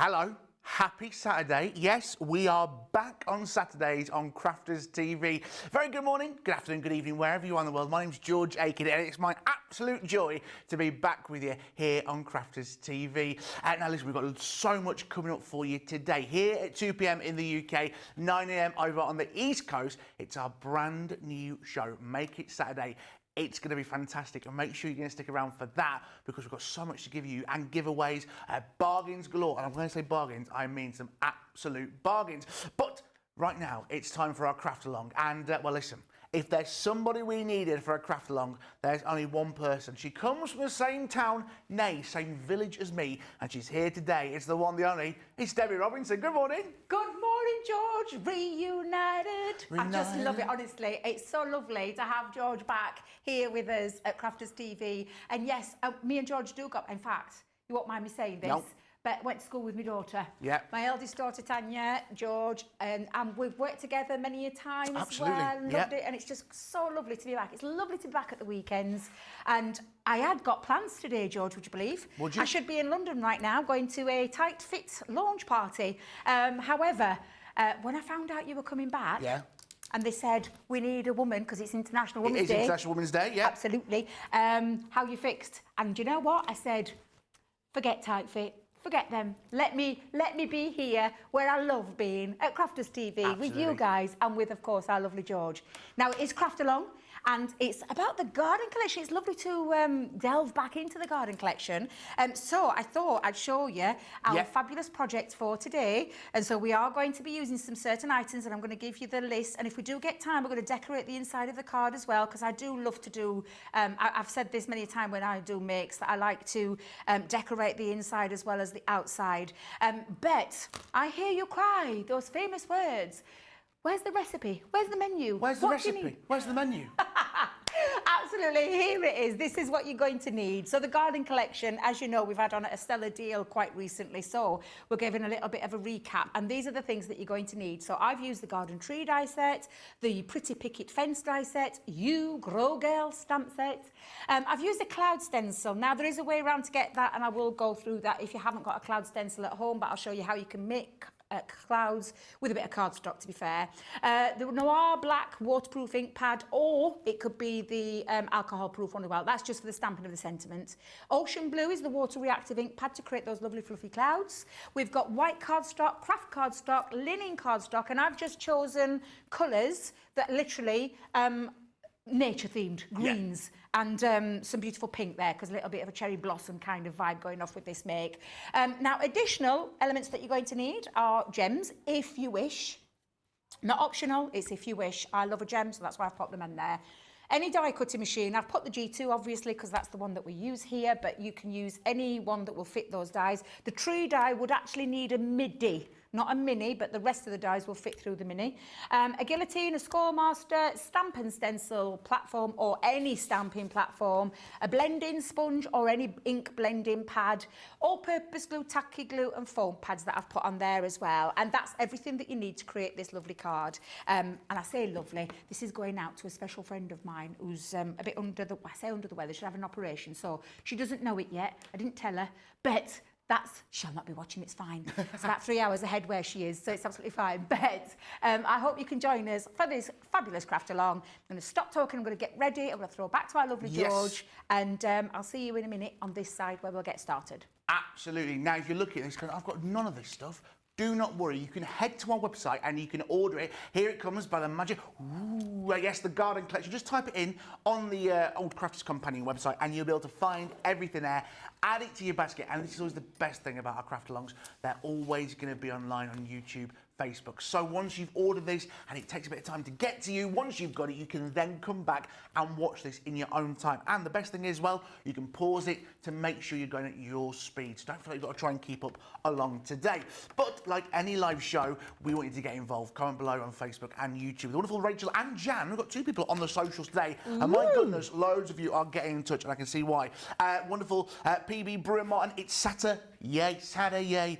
Hello, happy Saturday. Yes, we are back on Saturdays on Crafters TV. Very good morning, good afternoon, good evening, wherever you are in the world. My name's George Akid, and it's my absolute joy to be back with you here on Crafters TV. Now listen, we've got so much coming up for you today. Here at 2 p.m. in the UK, 9 a.m. over on the East Coast, it's our brand new show, Make It Saturday. It's going to be fantastic, and make sure you're going to stick around for that because we've got so much to give you and giveaways, bargains galore. And when I say bargains, I mean some absolute bargains. But right now, it's time for our craft along. And well, listen, if there's somebody we needed for a craft along, there's only one person. She comes from the same town, nay, same village as me, and she's here today. It's the one, the only. It's Debbie Robinson. Good morning. Good morning, George. Reunited. I just love it, honestly. It's so lovely to have George back here with us at Crafters TV. And yes, me and George do go, in fact, you won't mind me saying this, Nope. but went to school with my daughter. Yeah. My eldest daughter, Tanya, George, and we've worked together many a time Absolutely. as well. Loved it, and it's just so lovely to be back. It's lovely to be back at the weekends. And I had got plans today, George, would you believe? Would you? I should be in London right now, going to a Tight Fit launch party. However, when I found out you were coming back, Yeah. and they said, we need a woman, because it's International Women's Day. It is International Women's Day, yeah. Absolutely. How you fixed? And you know what? I said, forget Tight Fit. Forget them. Let me be here where I love being, at Crafters TV, Absolutely. with you guys and with, of course, our lovely George. Now, it's Craft Along, and it's about the garden collection. It's lovely to delve back into the garden collection. So I thought I'd show you our fabulous project for today. And so we are going to be using some certain items, and I'm going to give you the list. And if we do get time, we're going to decorate the inside of the card as well, because I do love to do, I've said this many a time when I do makes, that I like to decorate the inside as well as the outside. But I hear you cry those famous words. Where's the recipe? Where's the menu? Where's the recipe? Where's the menu? Absolutely, here it is. This is what you're going to need. So the garden collection, as you know, we've had on a stellar deal quite recently. So we're giving a little bit of a recap. And these are the things that you're going to need. So I've used the garden tree die set, the pretty picket fence die set, Grow Girl stamp set. I've used a cloud stencil. Now there is a way around to get that, and I will go through that if you haven't got a cloud stencil at home, but I'll show you how you can make clouds with a bit of cardstock, to be fair. The Noir Black waterproof ink pad, or it could be the alcohol proof one as well. That's just for the stamping of the sentiment. Ocean Blue is the water reactive ink pad to create those lovely fluffy clouds. We've got white cardstock, craft cardstock, linen cardstock, and I've just chosen colours that literally nature themed, greens, and some beautiful pink there, because a little bit of a cherry blossom kind of vibe going off with this make. Now, additional elements that you're going to need are gems, if you wish. Not optional, it's if you wish. I love a gem, so that's why I've popped them in there. Any die cutting machine, I've put the G2 obviously because that's the one that we use here, but you can use any one that will fit those dies. The tree die would actually need a midi, not a mini, but the rest of the dies will fit through the mini. A guillotine, a Scoremaster, stamp and stencil platform, or any stamping platform, a blending sponge or any ink blending pad, all-purpose glue, tacky glue and foam pads that I've put on there as well. And that's everything that you need to create this lovely card. And I say lovely, this is going out to a special friend of mine who's a bit under the weather. She'll have an operation, so she doesn't know it yet. I didn't tell her, but she'll not be watching, it's fine. It's about 3 hours ahead where she is, so it's absolutely fine. But I hope you can join us for this fabulous craft along. I'm going to stop talking, I'm going to get ready, I'm going to throw back to our lovely George, and I'll see you in a minute on this side where we'll get started. Absolutely. Now, if you're looking at this, going, I've got none of this stuff. Do not worry, you can head to our website and you can order it. Here it comes by the magic, yes, the garden collection. Just type it in on the Old Crafters Companion website and you'll be able to find everything there. Add it to your basket, and this is always the best thing about our craft alongs. They're always going to be online on YouTube, Facebook. So once you've ordered this, and it takes a bit of time to get to you, once you've got it, you can then come back and watch this in your own time. And the best thing is, well, you can pause it to make sure you're going at your speed. So don't feel like you've got to try and keep up along today. But like any live show, we want you to get involved. Comment below on Facebook and YouTube. The wonderful Rachel and Jan, we've got 2 people on the socials today. And my goodness, loads of you are getting in touch, and I can see why. Wonderful PB Brewer Martin, it's Saturday. Yay, Saturday.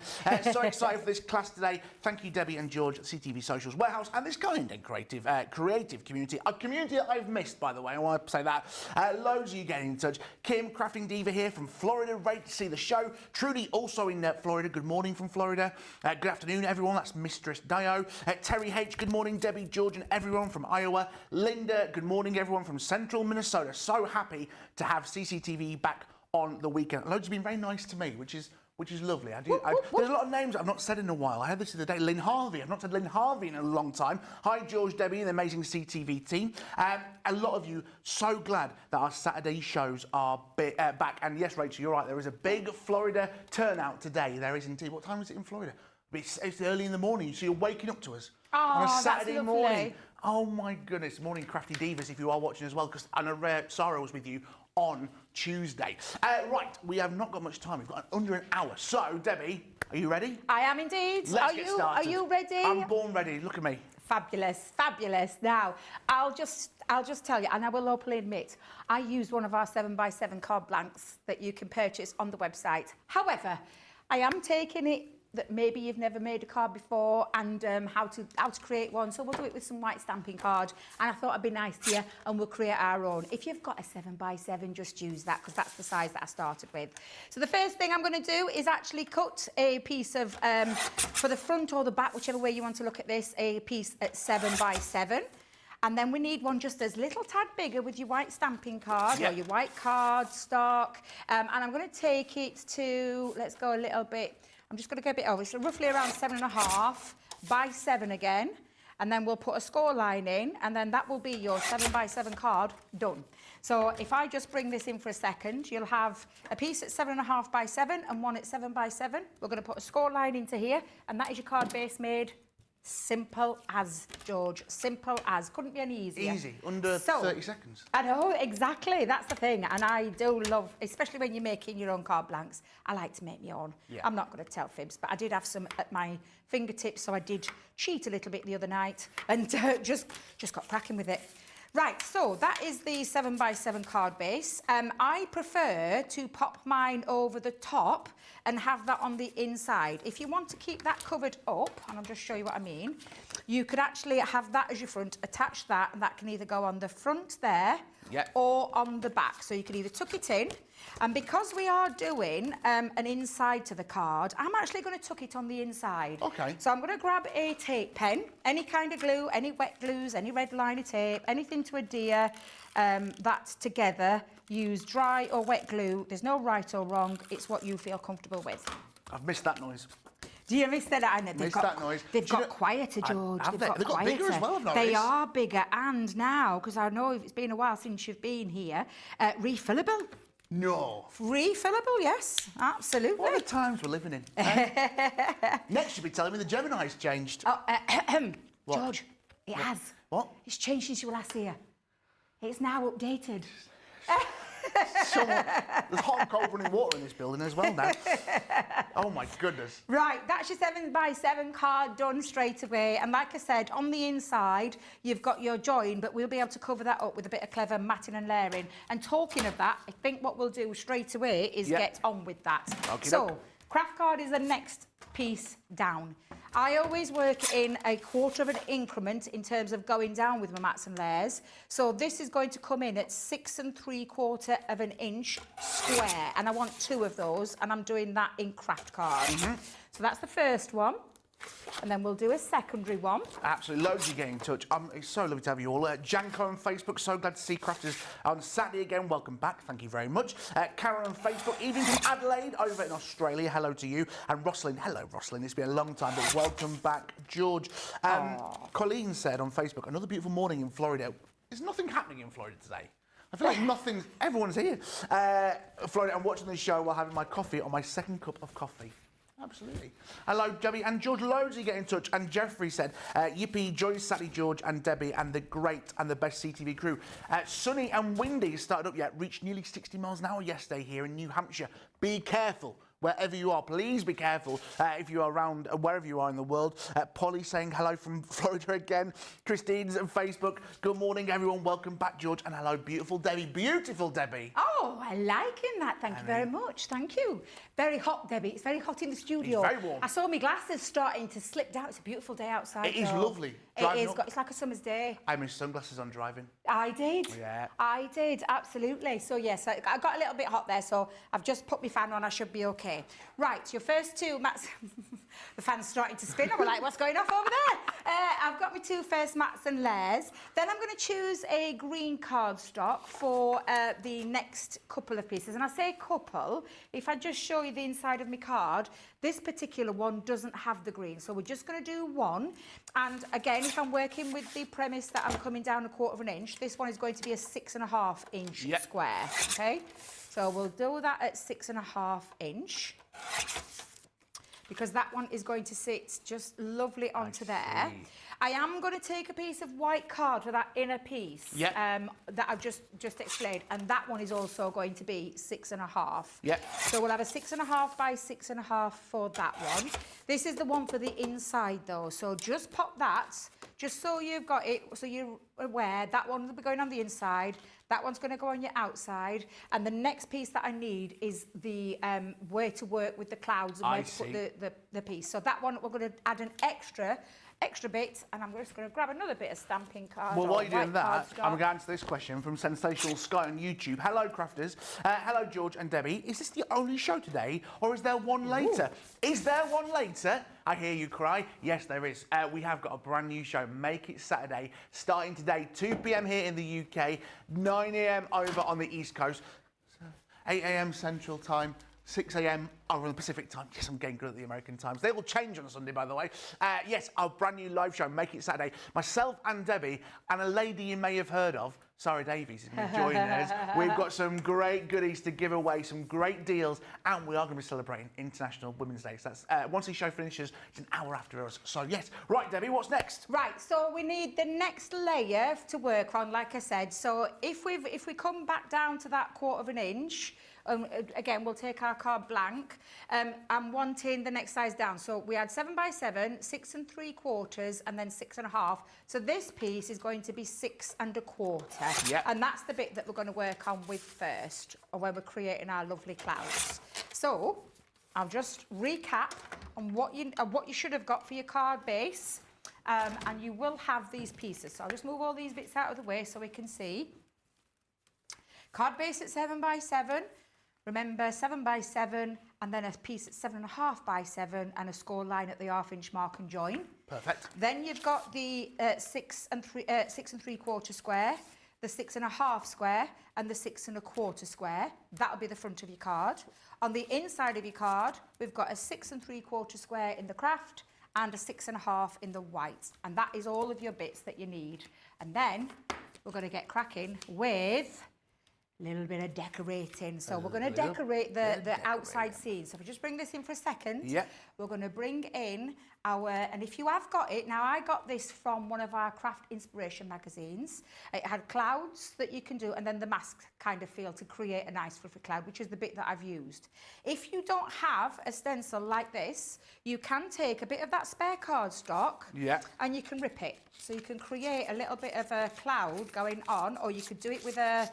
So excited for this class today. Thank you, Debbie and George at CTV Socials Warehouse and this kind and creative community. A community that I've missed, by the way. I want to say that. Loads of you getting in touch. Kim, Crafting Diva here from Florida, ready to see the show. Trudy, also in Florida. Good morning from Florida. Good afternoon, everyone. That's Mistress Dio. Terry H, good morning. Debbie, George, and everyone from Iowa. Linda, good morning, everyone from Central Minnesota. So happy to have CCTV back on the weekend. Loads have been very nice to me, which is lovely. There's a lot of names I've not said in a while. I had this the other day. Lynn Harvey. I've not said Lynn Harvey in a long time. Hi, George, Debbie, and the amazing CTV team. A lot of you, so glad that our Saturday shows are back. And yes, Rachel, you're right. There is a big Florida turnout today. There is indeed. What time is it in Florida? It's early in the morning, so you're waking up to us on a Saturday morning. Oh my goodness. Morning, Crafty Divas, if you are watching as well, because I know Sara was with you on Tuesday. Right, we have not got much time. We've got under an hour. So, Debbie, are you ready? I am indeed. Let's get started. Are you ready? I'm born ready. Look at me. Fabulous, fabulous. Now, I'll just tell you, and I will openly admit, I used one of our 7x7 card blanks that you can purchase on the website. However, I am taking it that maybe you've never made a card before and how to create one. So we'll do it with some white stamping card. And I thought I'd be nice to you and we'll create our own. If you've got a 7x7, just use that because that's the size that I started with. So the first thing I'm going to do is actually cut a piece of, for the front or the back, whichever way you want to look at this, a piece at 7x7. And then we need one just as little tad bigger with your white stamping card or your white card stock. And I'm going to take it to, let's go a little bit, I'm just going to go a bit over, so roughly around 7.5 by 7 again, and then we'll put a score line in, and then that will be your 7x7 card done. So if I just bring this in for a second, you'll have a piece at 7.5 by 7 and one at 7x7. We're going to put a score line into here, and that is your card base made. Simple as, George. Simple as. Couldn't be any easier. Easy. Under 30 seconds. I know, exactly. That's the thing. And I do love, especially when you're making your own card blanks, I like to make my own. Yeah. I'm not going to tell fibs, but I did have some at my fingertips, so I did cheat a little bit the other night and just got cracking with it. Right, so that is the 7x7 card base. I prefer to pop mine over the top and have that on the inside. If you want to keep that covered up, and I'll just show you what I mean, you could actually have that as your front, attach that, and that can either go on the front there or on the back. So you can either tuck it in, and because we are doing an inside to the card, I'm actually going to tuck it on the inside. Okay. So I'm going to grab a tape pen, any kind of glue, any wet glues, any red liner tape, anything to adhere that together. Use dry or wet glue. There's no right or wrong. It's what you feel comfortable with. I've missed that noise. Do you miss that? I know. Missed that noise. They've got quieter, George. They've got bigger as well, I've noticed. They are bigger, and now, because I know it's been a while since you've been here, refillable. No. Refillable, yes, absolutely. What are the times we're living in? Next, you'll be telling me the Gemini's changed. Oh, George, it has. What? It's changed since you were last here. It's now updated. There's hot and cold running water in this building as well now. Oh my goodness. Right, that's your 7x7 card done straight away. And like I said, on the inside, you've got your join, but we'll be able to cover that up with a bit of clever matting and layering. And talking of that, I think what we'll do straight away is get on with that. So, craft card is the next piece down. I always work in a quarter of an increment in terms of going down with my mats and layers. So this is going to come in at 6 3/4 of an inch square, and I want 2 of those, and I'm doing that in craft card. So that's the first one. And then we'll do a secondary one. Absolutely, loads of you getting in touch. It's so lovely to have you all. Janko on Facebook, so glad to see Crafters on Saturday again. Welcome back, thank you very much. Karen on Facebook, even from Adelaide over in Australia, hello to you. And Rosalind, hello Rosalind, it's been a long time, but welcome back, George. Colleen said on Facebook, another beautiful morning in Florida. There's nothing happening in Florida today. I feel like everyone's here. Florida, I'm watching this show while having my coffee on my second cup of coffee. Absolutely. Hello, Debbie and George. Loads of you get in touch. And Jeffrey said, yippee, joy, Sally, George and Debbie and the great and the best CTV crew. Sunny and windy started up yet, reached nearly 60 miles an hour yesterday here in New Hampshire. Be careful wherever you are. Please be careful if you are around wherever you are in the world. Polly saying hello from Florida again. Christine's on Facebook. Good morning, everyone. Welcome back, George. And hello, beautiful Debbie. Beautiful Debbie. Oh, I like that. Thank you very much. Thank you. Very hot, Debbie. It's very hot in the studio. It's very warm. I saw my glasses starting to slip down. It's a beautiful day outside. It is lovely. It is. It's like a summer's day. I miss sunglasses on driving. I did. Yeah. I did, absolutely. So, yes, I got a little bit hot there, so I've just put my fan on. I should be okay. Right, your first two mats... the fan's starting to spin. I'm like, what's going off over there? I've got my two first mats and layers. Then I'm going to choose a green cardstock for the next couple of pieces. And I say couple, if I just show you the inside of my card, this particular one doesn't have the green. So we're just going to do one. And again, if I'm working with the premise that I'm coming down 1/4 inch, this one is going to be a 6.5 inch square, okay? So we'll do that at 6.5 inch. Because that one is going to sit just lovely onto there. I am going to take a piece of white card for that inner piece that I've just explained, and that one is also going to be 6.5. So we'll have a 6.5 by 6.5 for that one. This is the one for the inside though, so just pop that, just so you've got it, so you're aware that one will be going on the inside, that one's going to go on your outside, and the next piece that I need is the where to work with the clouds and where to put the piece. So that one we're going to add an extra bit, and I'm just going to grab another bit of stamping card. Well, while you're doing that, I'm going to answer this question from Sensational Sky on YouTube. Hello, crafters. Hello, George and Debbie. Is this the only show today, or is there one later? Is there one later? I hear you cry. Yes, there is. We have got a brand new show, Make It Saturday, starting today, 2 p.m. here in the UK, 9 a.m. over on the East Coast, 8 a.m. Central Time, 6 a.m. over on the Pacific time. Yes, I'm getting good at the American times. They will change on Sunday, by the way. Yes, our brand new live show, Make It Saturday. Myself and Debbie and a lady you may have heard of, Sara Davies, is going to join us. We've got some great goodies to give away, some great deals, and we are going to be celebrating International Women's Day. So that's once the show finishes, it's an hour after us. So yes, right, Debbie, what's next? Right, so we need the next layer to work on, like I said. So if we come back down to that 1/4 inch. Again, we'll take our card blank. I'm wanting the next size down. So we had 7 by 7, 6 3/4, and then 6.5. So this piece is going to be 6 1/4. And that's the bit that we're going to work on with first, or where we're creating our lovely clouds. So I'll just recap on what you should have got for your card base. And you will have these pieces. So I'll just move all these bits out of the way so we can see. Card base at 7 by 7. Remember, 7 by 7, and then a piece at 7.5 by 7, and a score line at the 1/2 inch mark and join. Perfect. Then you've got the 6 3/4 square, the 6.5 square, and the 6 1/4 square. That'll be the front of your card. On the inside of your card, we've got a 6 3/4 square in the craft and a 6.5 in the white. And that is all of your bits that you need. And then we're going to get cracking with a little bit of decorating. So we're going to decorate the outside scenes. So if we just bring this in for a second, we're going to bring in our, and if you have got it, now I got this from one of our craft inspiration magazines. It had clouds that you can do, and then the mask kind of feel to create a nice fluffy cloud, which is the bit that I've used. If you don't have a stencil like this, you can take a bit of that spare cardstock and you can rip it. So you can create a little bit of a cloud going on, or you could do it with a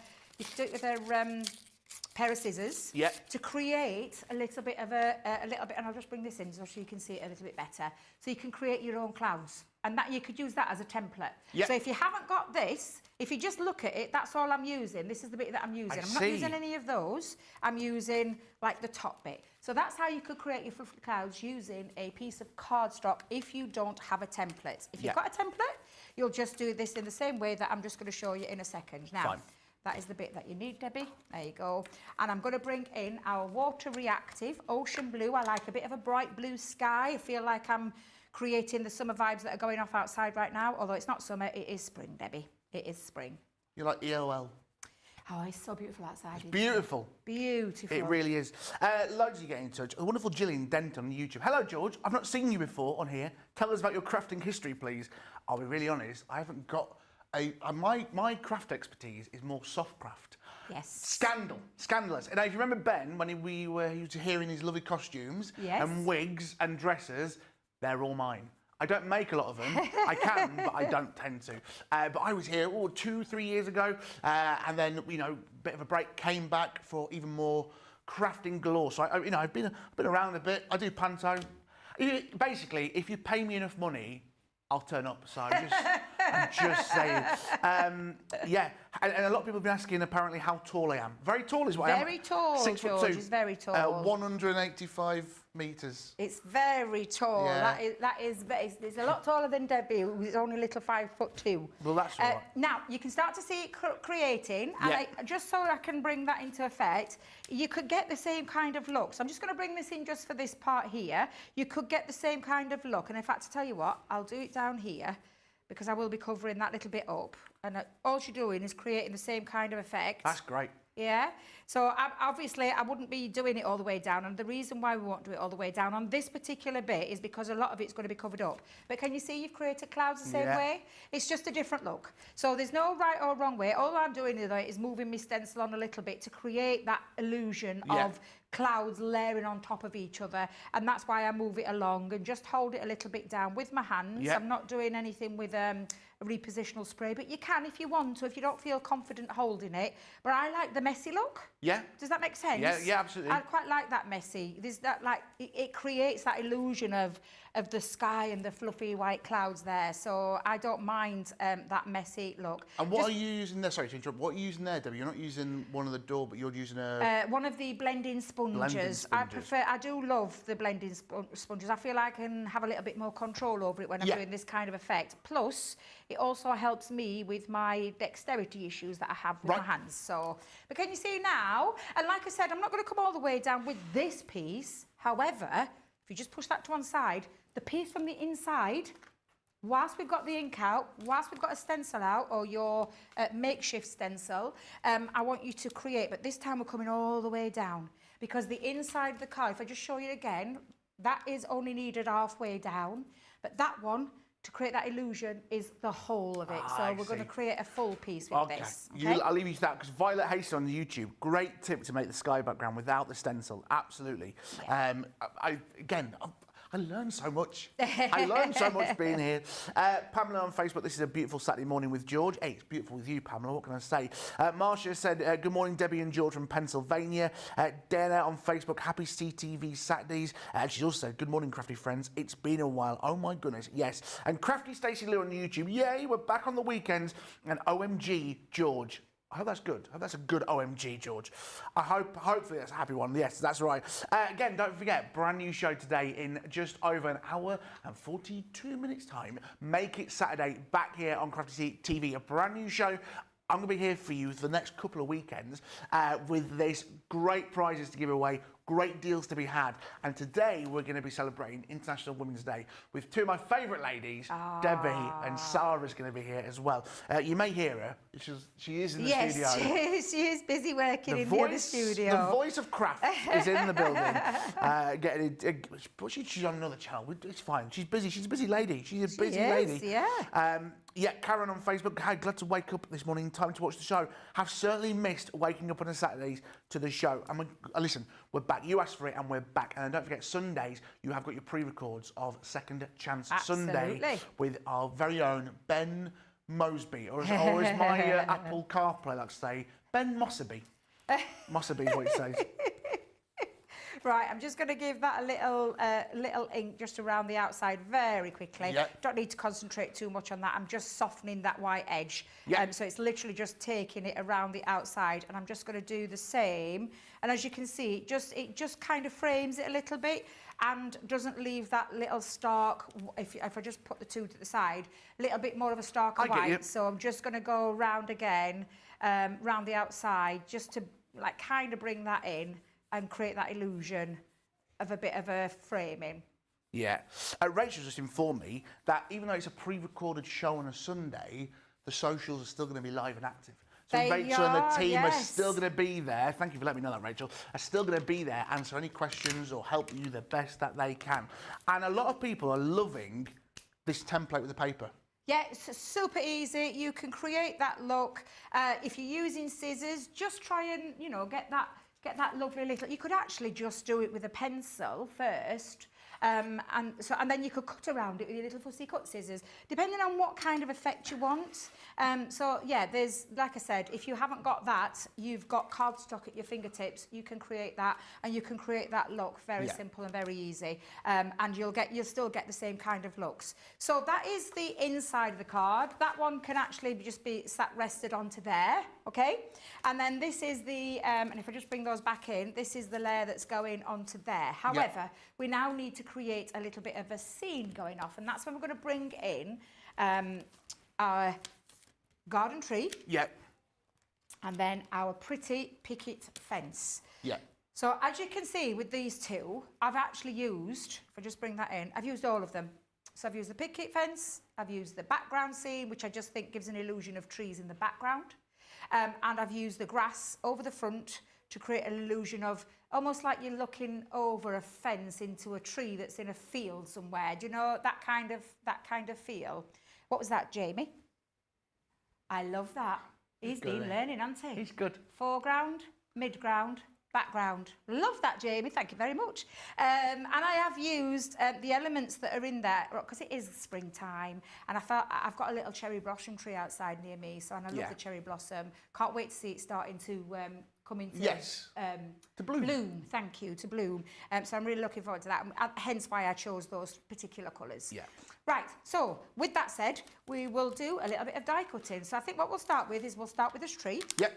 pair of scissors to create a little bit of and I'll just bring this in so you can see it a little bit better. So you can create your own clouds, and that you could use that as a template. So if you haven't got this, if you just look at it, that's all I'm using. This is the bit that I'm using. I'm not using any of those. I'm using like the top bit. So that's how you could create your fluffy clouds using a piece of cardstock if you don't have a template. If you've got a template, you'll just do this in the same way that I'm just going to show you in a second. Now. That is the bit that you need, Debbie. There you go. And I'm going to bring in our water reactive ocean blue. I like a bit of a bright blue sky. I feel like I'm creating the summer vibes that are going off outside right now. Although it's not summer, it is spring, Debbie. It is spring. You're like EOL. Oh, it's so beautiful outside. It's beautiful. Beautiful. It really is. Loads of you get in touch. A wonderful Gillian Dent on YouTube. Hello, George. I've not seen you before on here. Tell us about your crafting history, please. I'll be really honest. I haven't got my craft expertise is more soft craft. Yes. Scandalous. And if you remember Ben, when he was here in his lovely costumes and wigs and dresses, they're all mine. I don't make a lot of them. I can, but I don't tend to. But I was here 2-3 years ago, and then bit of a break. Came back for even more crafting galore. So I've been around a bit. I do panto. Basically, if you pay me enough money, I'll turn up. So I'm just saying. Yeah, and a lot of people have been asking apparently how tall I am. Very tall is what I am. Very tall, 6'2". George is very tall. 185 metres. It's very tall. Yeah. It's a lot taller than Debbie, who's only a little 5'2". Well, that's all right. Now, you can start to see it creating, and just so I can bring that into effect, you could get the same kind of look. So I'm just going to bring this in just for this part here. You could get the same kind of look, and in fact, to tell you what, I'll do it down here, because I will be covering that little bit up, and all you're doing is creating the same kind of effect. That's great. Yeah, so obviously I wouldn't be doing it all the way down, and the reason why we won't do it all the way down on this particular bit is because a lot of it's going to be covered up. But can you see you've created clouds the same way? It's just a different look. So there's no right or wrong way. All I'm doing is moving my stencil on a little bit to create that illusion of clouds layering on top of each other, and that's why I move it along and just hold it a little bit down with my hands. I'm not doing anything with a repositional spray, but you can if you want to, if you don't feel confident holding it. But I like the messy look. Yeah. Does that make sense? Yeah, absolutely. I quite like that messy. There's that, like, it creates that illusion of the sky and the fluffy white clouds there. So I don't mind that messy look. And what are you using there? Sorry to interrupt. What are you using there, Debbie? You're not using one of the door, but you're using a... one of the blending sponges. I do love the blending sponges. I feel I can have a little bit more control over it when I'm doing this kind of effect. Plus, it also helps me with my dexterity issues that I have with my hands. So, but can you see now? And like I said, I'm not going to come all the way down with this piece. However, if you just push that to one side, the piece from the inside, whilst we've got the ink out, whilst we've got a stencil out, or your makeshift stencil, I want you to create, but this time we're coming all the way down, because the inside of the card, if I just show you again, that is only needed halfway down, but that one, to create that illusion, is the whole of it. So we're going to create a full piece with this. Okay? I'll leave you to that, because Violet Hasty on YouTube, great tip to make the sky background without the stencil. Absolutely. Yeah. I learned so much. I learned so much being here. Pamela on Facebook, this is a beautiful Saturday morning with George. Hey, it's beautiful with you, Pamela, what can I say? Marcia said, good morning, Debbie and George from Pennsylvania. Dana on Facebook, happy CTV Saturdays. She also said, good morning, crafty friends. It's been a while. Oh my goodness, yes. And crafty Stacey Lou on YouTube, yay, we're back on the weekends. And OMG, George. I hope that's good. I hope that's a good OMG, George. Hopefully that's a happy one. Yes, that's right. Again, don't forget, brand new show today in just over an hour and 42 minutes time. Make it Saturday, back here on Crafty TV, a brand new show. I'm going to be here for you for the next couple of weekends with this great prizes to give away, great deals to be had. And today we're going to be celebrating International Women's Day with two of my favourite ladies, Debbie and Sara is going to be here as well. You may hear her. She is in the studio. Yes, she is busy working in the studio. The voice of craft is in the building. She's on another channel. It's fine. She's busy. She's a busy lady. She's a busy lady. Yeah, Karen on Facebook, glad to wake up this morning, time to watch the show. Have certainly missed waking up on a Saturdays to the show. And listen, we're back. You asked for it and we're back. And don't forget, Sundays, you have got your pre-records of Second Chance Sunday with our very own Ben Mosby, or as my Apple CarPlay likes to say, Ben Mosby. Mosby is what he says. Right, I'm just going to give that a little ink just around the outside very quickly. Don't need to concentrate too much on that. I'm just softening that white edge. So it's literally just taking it around the outside, and I'm just going to do the same. And as you can see, it just kind of frames it a little bit and doesn't leave that little stark, if I just put the two to the side, a little bit more of a stark white. So I'm just going to go around again, round the outside, just to like kind of bring that in and create that illusion of a bit of a framing. Yeah. Rachel just informed me that even though it's a pre-recorded show on a Sunday, the socials are still going to be live and active. So Rachel and the team are still going to be there. Thank you for letting me know that, Rachel. Are still going to be there, answer any questions or help you the best that they can. And a lot of people are loving this template with the paper. Yeah, it's super easy. You can create that look. If you're using scissors, just try and, you know, get that lovely little... You could actually just do it with a pencil first. And then you could cut around it with your little fussy cut scissors, depending on what kind of effect you want. So yeah, there's, like I said, if you haven't got that, you've got cardstock at your fingertips. You can create that, and you can create that look very simple and very easy. And you'll still get the same kind of looks. So that is the inside of the card. That one can actually just be sat rested onto there, okay? And then this is the, and if I just bring those back in, this is the layer that's going onto there. However, we now need to create a little bit of a scene going off, and that's when we're going to bring in our garden tree. Yep. And then our pretty picket fence. Yep. So as you can see with these two, I've actually used, if I just bring that in, I've used all of them. So I've used the picket fence, I've used the background scene, which I just think gives an illusion of trees in the background. And I've used the grass over the front to create an illusion of almost like you're looking over a fence into a tree that's in a field somewhere. Do you know that kind of feel? What was that, Jamie? I love that. He's been learning, hasn't he? He's good. Foreground, midground, background. Love that, Jamie. Thank you very much. And I have used the elements that are in there because it is springtime, and I thought I've got a little cherry blossom tree outside near me, so and I love the cherry blossom. Can't wait to see it starting to come into to bloom. Thank you, to bloom. So I'm really looking forward to that. Hence why I chose those particular colours. Yeah. Right. So with that said, we will do a little bit of die cutting. So I think what we'll start with is this tree. Yep.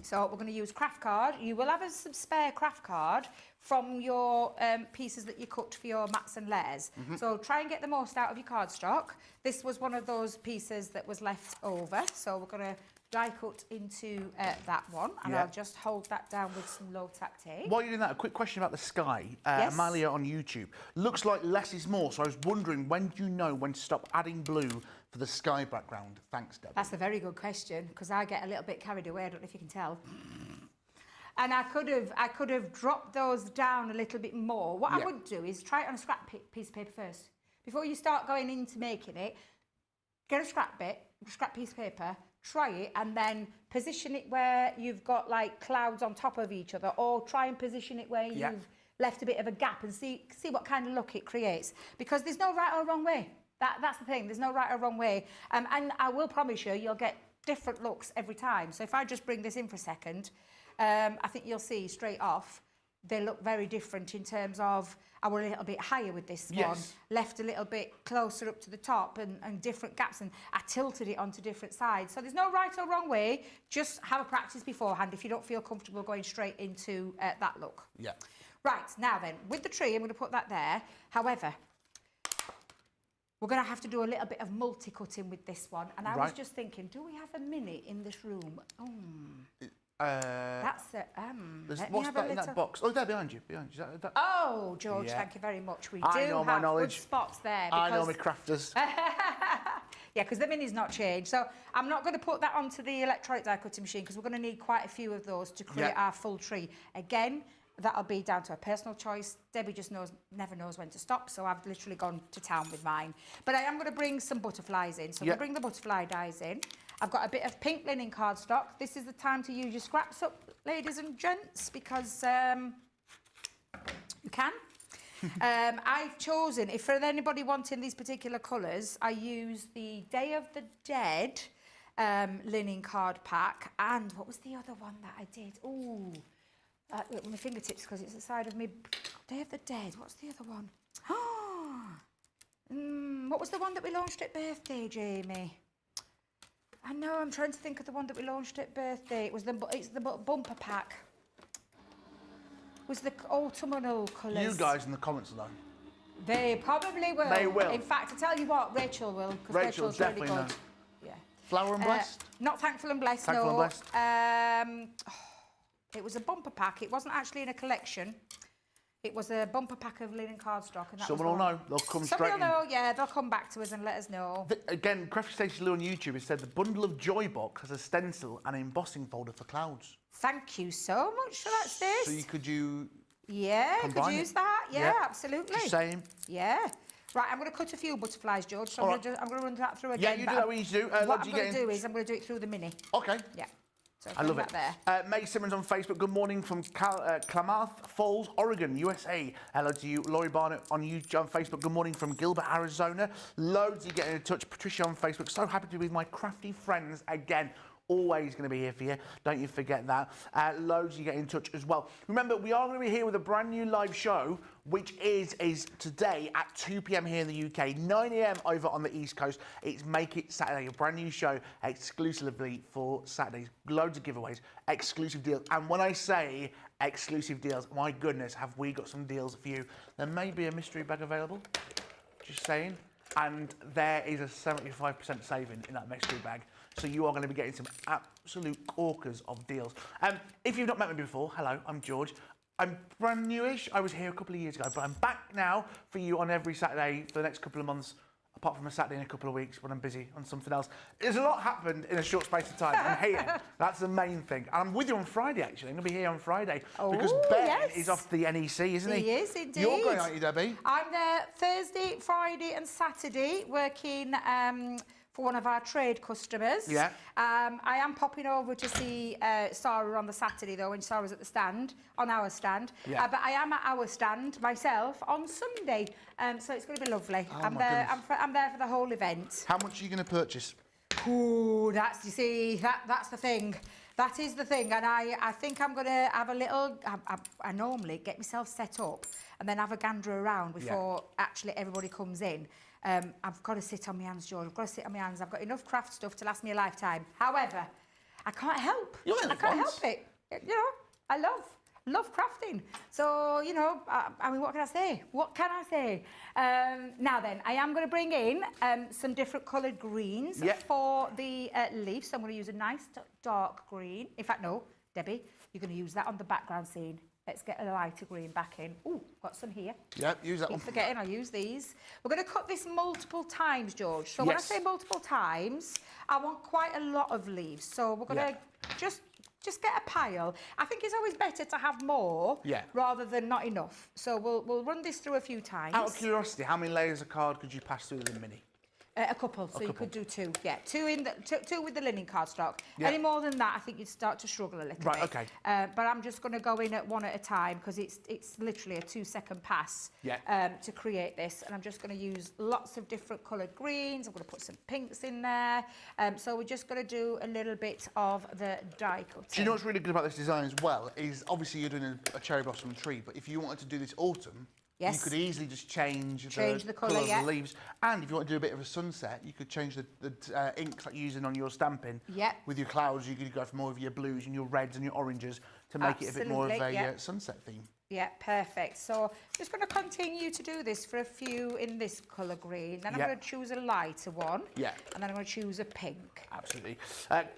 So we're going to use craft card. You will have some spare craft card from your pieces that you cut for your mats and layers. So try and get the most out of your cardstock. This was one of those pieces that was left over. So we're going to die cut into that one, and I'll just hold that down with some low tack tape. While you're doing that, a quick question about the sky. Yes. Amalia on YouTube. Looks like less is more, so I was wondering, when do you know when to stop adding blue for the sky background? Thanks, Debbie. That's a very good question, because I get a little bit carried away. I don't know if you can tell. And I could have dropped those down a little bit more. What I would do is try it on a scrap piece of paper first. Before you start going into making it, get a scrap piece of paper, try it, and then position it where you've got like clouds on top of each other, or try and position it where you've left a bit of a gap, and see what kind of look it creates. Because there's no right or wrong way. That's the thing. There's no right or wrong way. And I will promise you'll get different looks every time. So if I just bring this in for a second, I think you'll see straight off they look very different in terms of I were a little bit higher with this one, left a little bit closer up to the top and different gaps, and I tilted it onto different sides. So there's no right or wrong way, just have a practice beforehand if you don't feel comfortable going straight into that look. Yeah. Right, now then, with the tree, I'm going to put that there. However, we're going to have to do a little bit of multi-cutting with this one, and I was just thinking, do we have a minute in this room? That's it. What's that in that box? Oh, there behind you. Is that... Oh, George, thank you very much. We I do know have my knowledge. good spots there. I know my crafters. Yeah, because the mini's not changed. So I'm not going to put that onto the electronic die cutting machine because we're going to need quite a few of those to create our full tree. Again, that'll be down to a personal choice. Debbie just never knows when to stop, so I've literally gone to town with mine. But I am going to bring some butterflies in. So we'll bring the butterfly dies in. I've got a bit of pink linen cardstock. This is the time to use your scraps up, ladies and gents, because you can. I've chosen, if for anybody wanting these particular colours, I use the Day of the Dead linen card pack. And what was the other one that I did? Ooh, my fingertips, because it's the side of me. Day of the Dead, what's the other one? What was the one that we launched at birthday, Jamie? I know, I'm trying to think of the one that we launched at birthday. It's the bumper pack. It was the autumnal colours. You guys in the comments will know. They probably will. They will. In fact, I tell you what, Rachel will, because Rachel's definitely really good. know. Yeah. Flower and Blessed? Not Thankful and Blessed, Thankful no. and Blessed? It was a bumper pack. It wasn't actually in a collection. It was a bumper pack of linen cardstock. And that Someone will know. They'll come straight in. Someone will know, yeah. They'll come back to us and let us know. Again, Crafty Stacey Lou on YouTube has said the Bundle of Joy box has a stencil and embossing folder for clouds. Thank you so much for that, Stace. So could you Yeah, could combine use that. Yeah, absolutely. Just saying. Yeah. Right, I'm going to cut a few butterflies, George, so I'm going to run that through Yeah, again. you do that what you do. What I'm going to do is I'm going to do it through the mini. Okay. Yeah. So I love it. There. May Simmons on Facebook. Good morning from Klamath Falls, Oregon, USA. Hello to you. Laurie Barnett on YouTube on Facebook. Good morning from Gilbert, Arizona. Loads of you getting in touch. Patricia on Facebook. So happy to be with my crafty friends again. Always going to be here for you. Don't you forget that. Loads of you get in touch as well. Remember, we are going to be here with a brand new live show, which is today at 2 p.m. here in the UK, 9 a.m. over on the East Coast. It's Make It Saturday, a brand new show exclusively for Saturdays. Loads of giveaways, exclusive deals. And when I say exclusive deals, my goodness, have we got some deals for you. There may be a mystery bag available, just saying. And there is a 75% saving in that mystery bag. So you are going to be getting some absolute corkers of deals. If you've not met me before, hello, I'm George. I'm brand newish. I was here a couple of years ago, but I'm back now for you on every Saturday for the next couple of months, apart from a Saturday in a couple of weeks when I'm busy on something else. There's a lot happened in a short space of time. I'm here. That's the main thing. And I'm with you on Friday, actually. I'm going to be here on Friday because Ben is off to the NEC, isn't he? He is, indeed. You're going, aren't you, Debbie? I'm there Thursday, Friday and Saturday working for one of our trade customers. Yeah. I am popping over to see Sara on the Saturday, though, when Sara's at the stand, on our stand. Yeah. But I am at our stand myself on Sunday, so it's going to be lovely. Oh, I'm there for the whole event. How much are you going to purchase? Ooh, that's the thing. That is the thing, and I think I'm going to have a little. I normally get myself set up and then have a gander around before actually everybody comes in. I've got to sit on my hands, George. I've got to sit on my hands. I've got enough craft stuff to last me a lifetime. However, I can't help. I can't help it. You know, I love crafting. So, you know, I mean, what can I say? What can I say? Now then, I am going to bring in some different coloured greens for the leaves. So I'm going to use a nice dark green. In fact, no, Debbie, you're going to use that on the background scene. Let's get a lighter green back in. Ooh, got some here. Yep, use that one. Keep forgetting, I'll use these. We're going to cut this multiple times, George. So when I say multiple times, I want quite a lot of leaves. So we're going to just get a pile. I think it's always better to have more rather than not enough. So we'll run this through a few times. Out of curiosity, how many layers of card could you pass through the mini? A couple, so you could do two. Yeah, two with the linen cardstock. Any more than that, I think you'd start to struggle a little bit. Right, okay. But I'm just going to go in at one at a time because it's literally a 2-second pass to create this. And I'm just going to use lots of different coloured greens. I'm going to put some pinks in there. So we're just going to do a little bit of the die cutting. Do you know what's really good about this design as well? Is obviously you're doing a cherry blossom tree, but if you wanted to do this autumn, you could easily just change the colour of the leaves. And if you want to do a bit of a sunset, you could change the inks that you're using on your stamping. With your clouds, you could go for more of your blues and your reds and your oranges to make it a bit more of a sunset theme. Yeah, perfect. So I'm just going to continue to do this for a few in this colour green. Then I'm going to choose a lighter one. And then I'm going to choose a pink. Absolutely.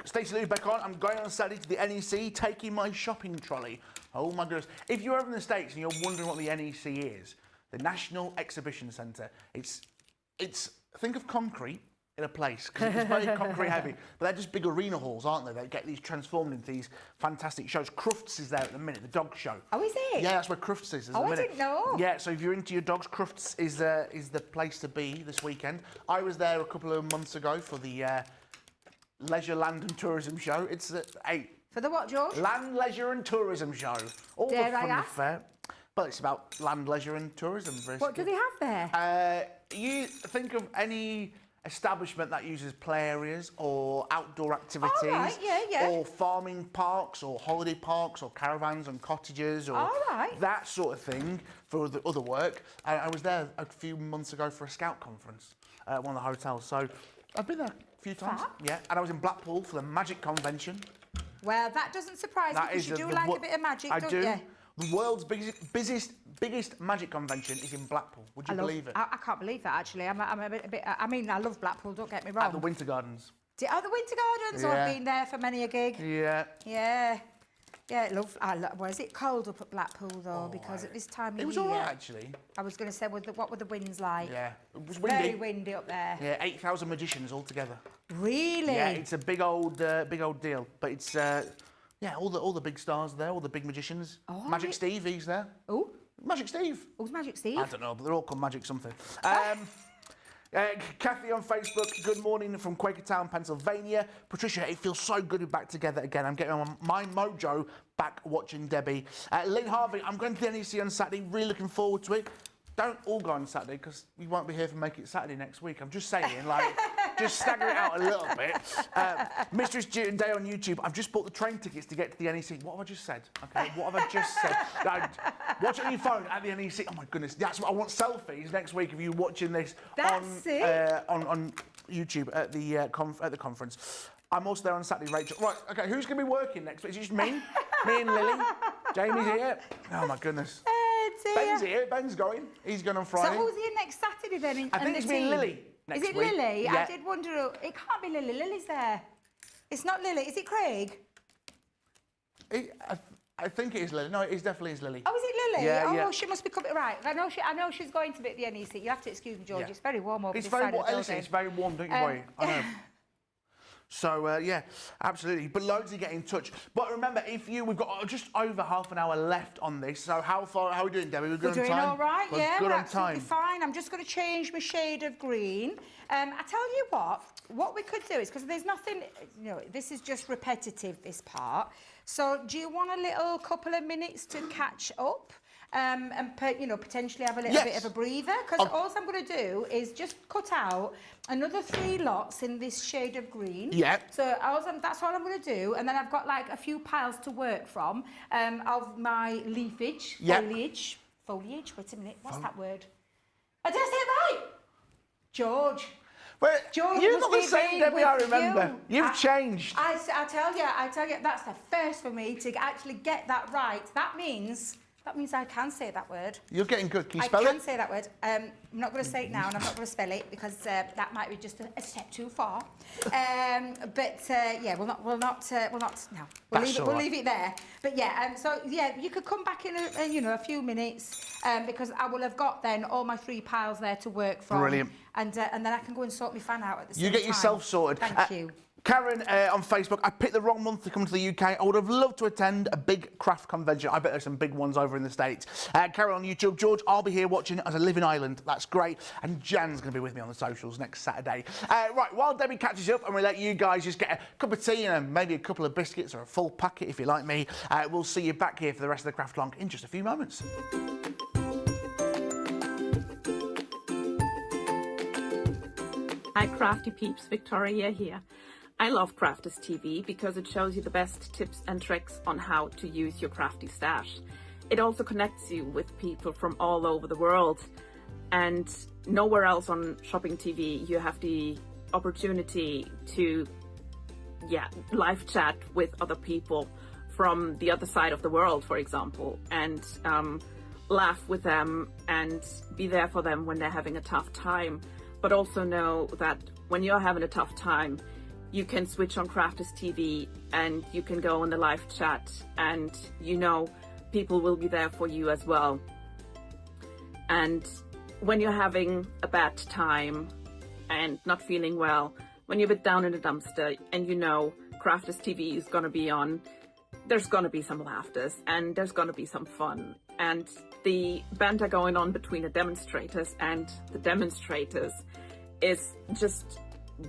Stacey Lou's back on. I'm going on Saturday to the NEC, taking my shopping trolley. Oh my goodness. If you're over in the States and you're wondering what the NEC is, the National Exhibition Centre, it's think of concrete in a place, because it's very concrete heavy, but they're just big arena halls, aren't they? They get these transformed into these fantastic shows. Crufts is there at the minute, the dog show. Oh, is it? Yeah, that's where Crufts is at the minute. I didn't know. Yeah, so if you're into your dogs, Crufts is the place to be this weekend. I was there a couple of months ago for the Leisure, Land and Tourism show. It's for the what, George? Land, Leisure and Tourism show. All Dare the fun I and ask? fair. But it's about land, leisure and tourism, basically. What do they have there? You think of any establishment that uses play areas or outdoor activities, or farming parks or holiday parks or caravans and cottages or that sort of thing for the other work. I was there a few months ago for a scout conference at one of the hotels, so I've been there a few times. Yeah, and I was in Blackpool for the Magic Convention. Well, that doesn't surprise me because you do like a bit of magic, don't you? The world's biggest magic convention is in Blackpool. Would you believe it? I can't believe that, actually. I'm a bit. I mean, I love Blackpool. Don't get me wrong. At the Winter Gardens. The Winter Gardens. Yeah. I've been there for many a gig. Yeah. Yeah. Yeah, was it cold up at Blackpool though? Because at this time of year, it was all right actually. I was going to say, what were the winds like? Yeah, it was windy. Very windy up there. Yeah, 8,000 magicians all together. Really? Yeah, it's a big old deal. But it's all the big stars there, all the big magicians. Magic Steve, he's there. Oh. Magic Steve. Who's Magic Steve? I don't know, but they're all called Magic something. Kathy on Facebook, good morning from Quakertown, Pennsylvania. Patricia, it feels so good to be back together again. I'm getting my mojo back watching Debbie. Lynn Harvey, I'm going to the NEC on Saturday, really looking forward to it. Don't all go on Saturday because we won't be here for Make It Saturday next week. I'm just saying, like, just stagger it out a little bit. Mistress Day on YouTube, I've just bought the train tickets to get to the NEC. What have I just said? Okay, what have I just said? Watch it on your phone at the NEC. Oh my goodness, that's what I want, selfies next week of you watching this on YouTube at the conference. I'm also there on Saturday, Rachel. Right, okay, who's going to be working next week? Is it just me? Me and Lily? Jamie's here? Oh my goodness. Ben's here. Ben's going. He's going on Friday. So who's here next Saturday then? I think it's me and Lily next week. Is it Lily? Yeah. I did wonder. It can't be Lily. Lily's there. It's not Lily. Is it Craig? I think it is Lily. No, it definitely is Lily. Oh, is it Lily? Yeah, yeah. She must be coming. Right. I know she's going to be at the NEC. You have to excuse me, George. Yeah. It's very warm over this this very side of the building. It's very warm, don't you worry. I know. So, yeah, absolutely. But loads to get in touch. But remember, we've got just over half an hour left on this. So how are we doing, Debbie? We're good on time? We're doing all right, yeah. Good we're on absolutely time. fine. I'm just going to change my shade of green. I tell you what we could do is, because there's nothing, this is just repetitive, this part. So do you want a little couple of minutes to catch up? And potentially have a little bit of a breather, because all I'm going to do is just cut out another 3 lots in this shade of green. Yeah. So that's all I'm going to do, and then I've got like a few piles to work from of my leafage, foliage. Wait a minute, what's that word? Did I say it right? George. But George, you're not the same Debbie I remember. You've changed. I tell you, that's the first for me to actually get that right. That means I can say that word. You're getting good. Can you spell it? I can say that word. I'm not going to say it now, and I'm not going to spell it because that might be just a step too far. Yeah, we'll not. No, we'll leave it there. But yeah, so yeah, you could come back in a few minutes because I will have got then all my 3 piles there to work from. Brilliant. And then I can go and sort my fan out at the same time. You get yourself sorted. Thank you. Karen on Facebook, I picked the wrong month to come to the UK. I would have loved to attend a big craft convention. I bet there's some big ones over in the States. Karen on YouTube, George, I'll be here watching as I live in Ireland. That's great. And Jan's going to be with me on the socials next Saturday. Right, while Debbie catches up and we let you guys just get a cup of tea and maybe a couple of biscuits or a full packet if you like me, we'll see you back here for the rest of the craft long in just a few moments. Hi Crafty Peeps, Victoria here. I love Crafters TV because it shows you the best tips and tricks on how to use your crafty stash. It also connects you with people from all over the world, and nowhere else on Shopping TV you have the opportunity to live chat with other people from the other side of the world, for example, and laugh with them and be there for them when they're having a tough time. But also know that when you're having a tough time, you can switch on Crafters TV and you can go on the live chat, and people will be there for you as well. And when you're having a bad time and not feeling well, when you're a bit down in the dumpster and Crafters TV is going to be on, there's going to be some laughters and there's going to be some fun. And the banter going on between the demonstrators and the demonstrators is just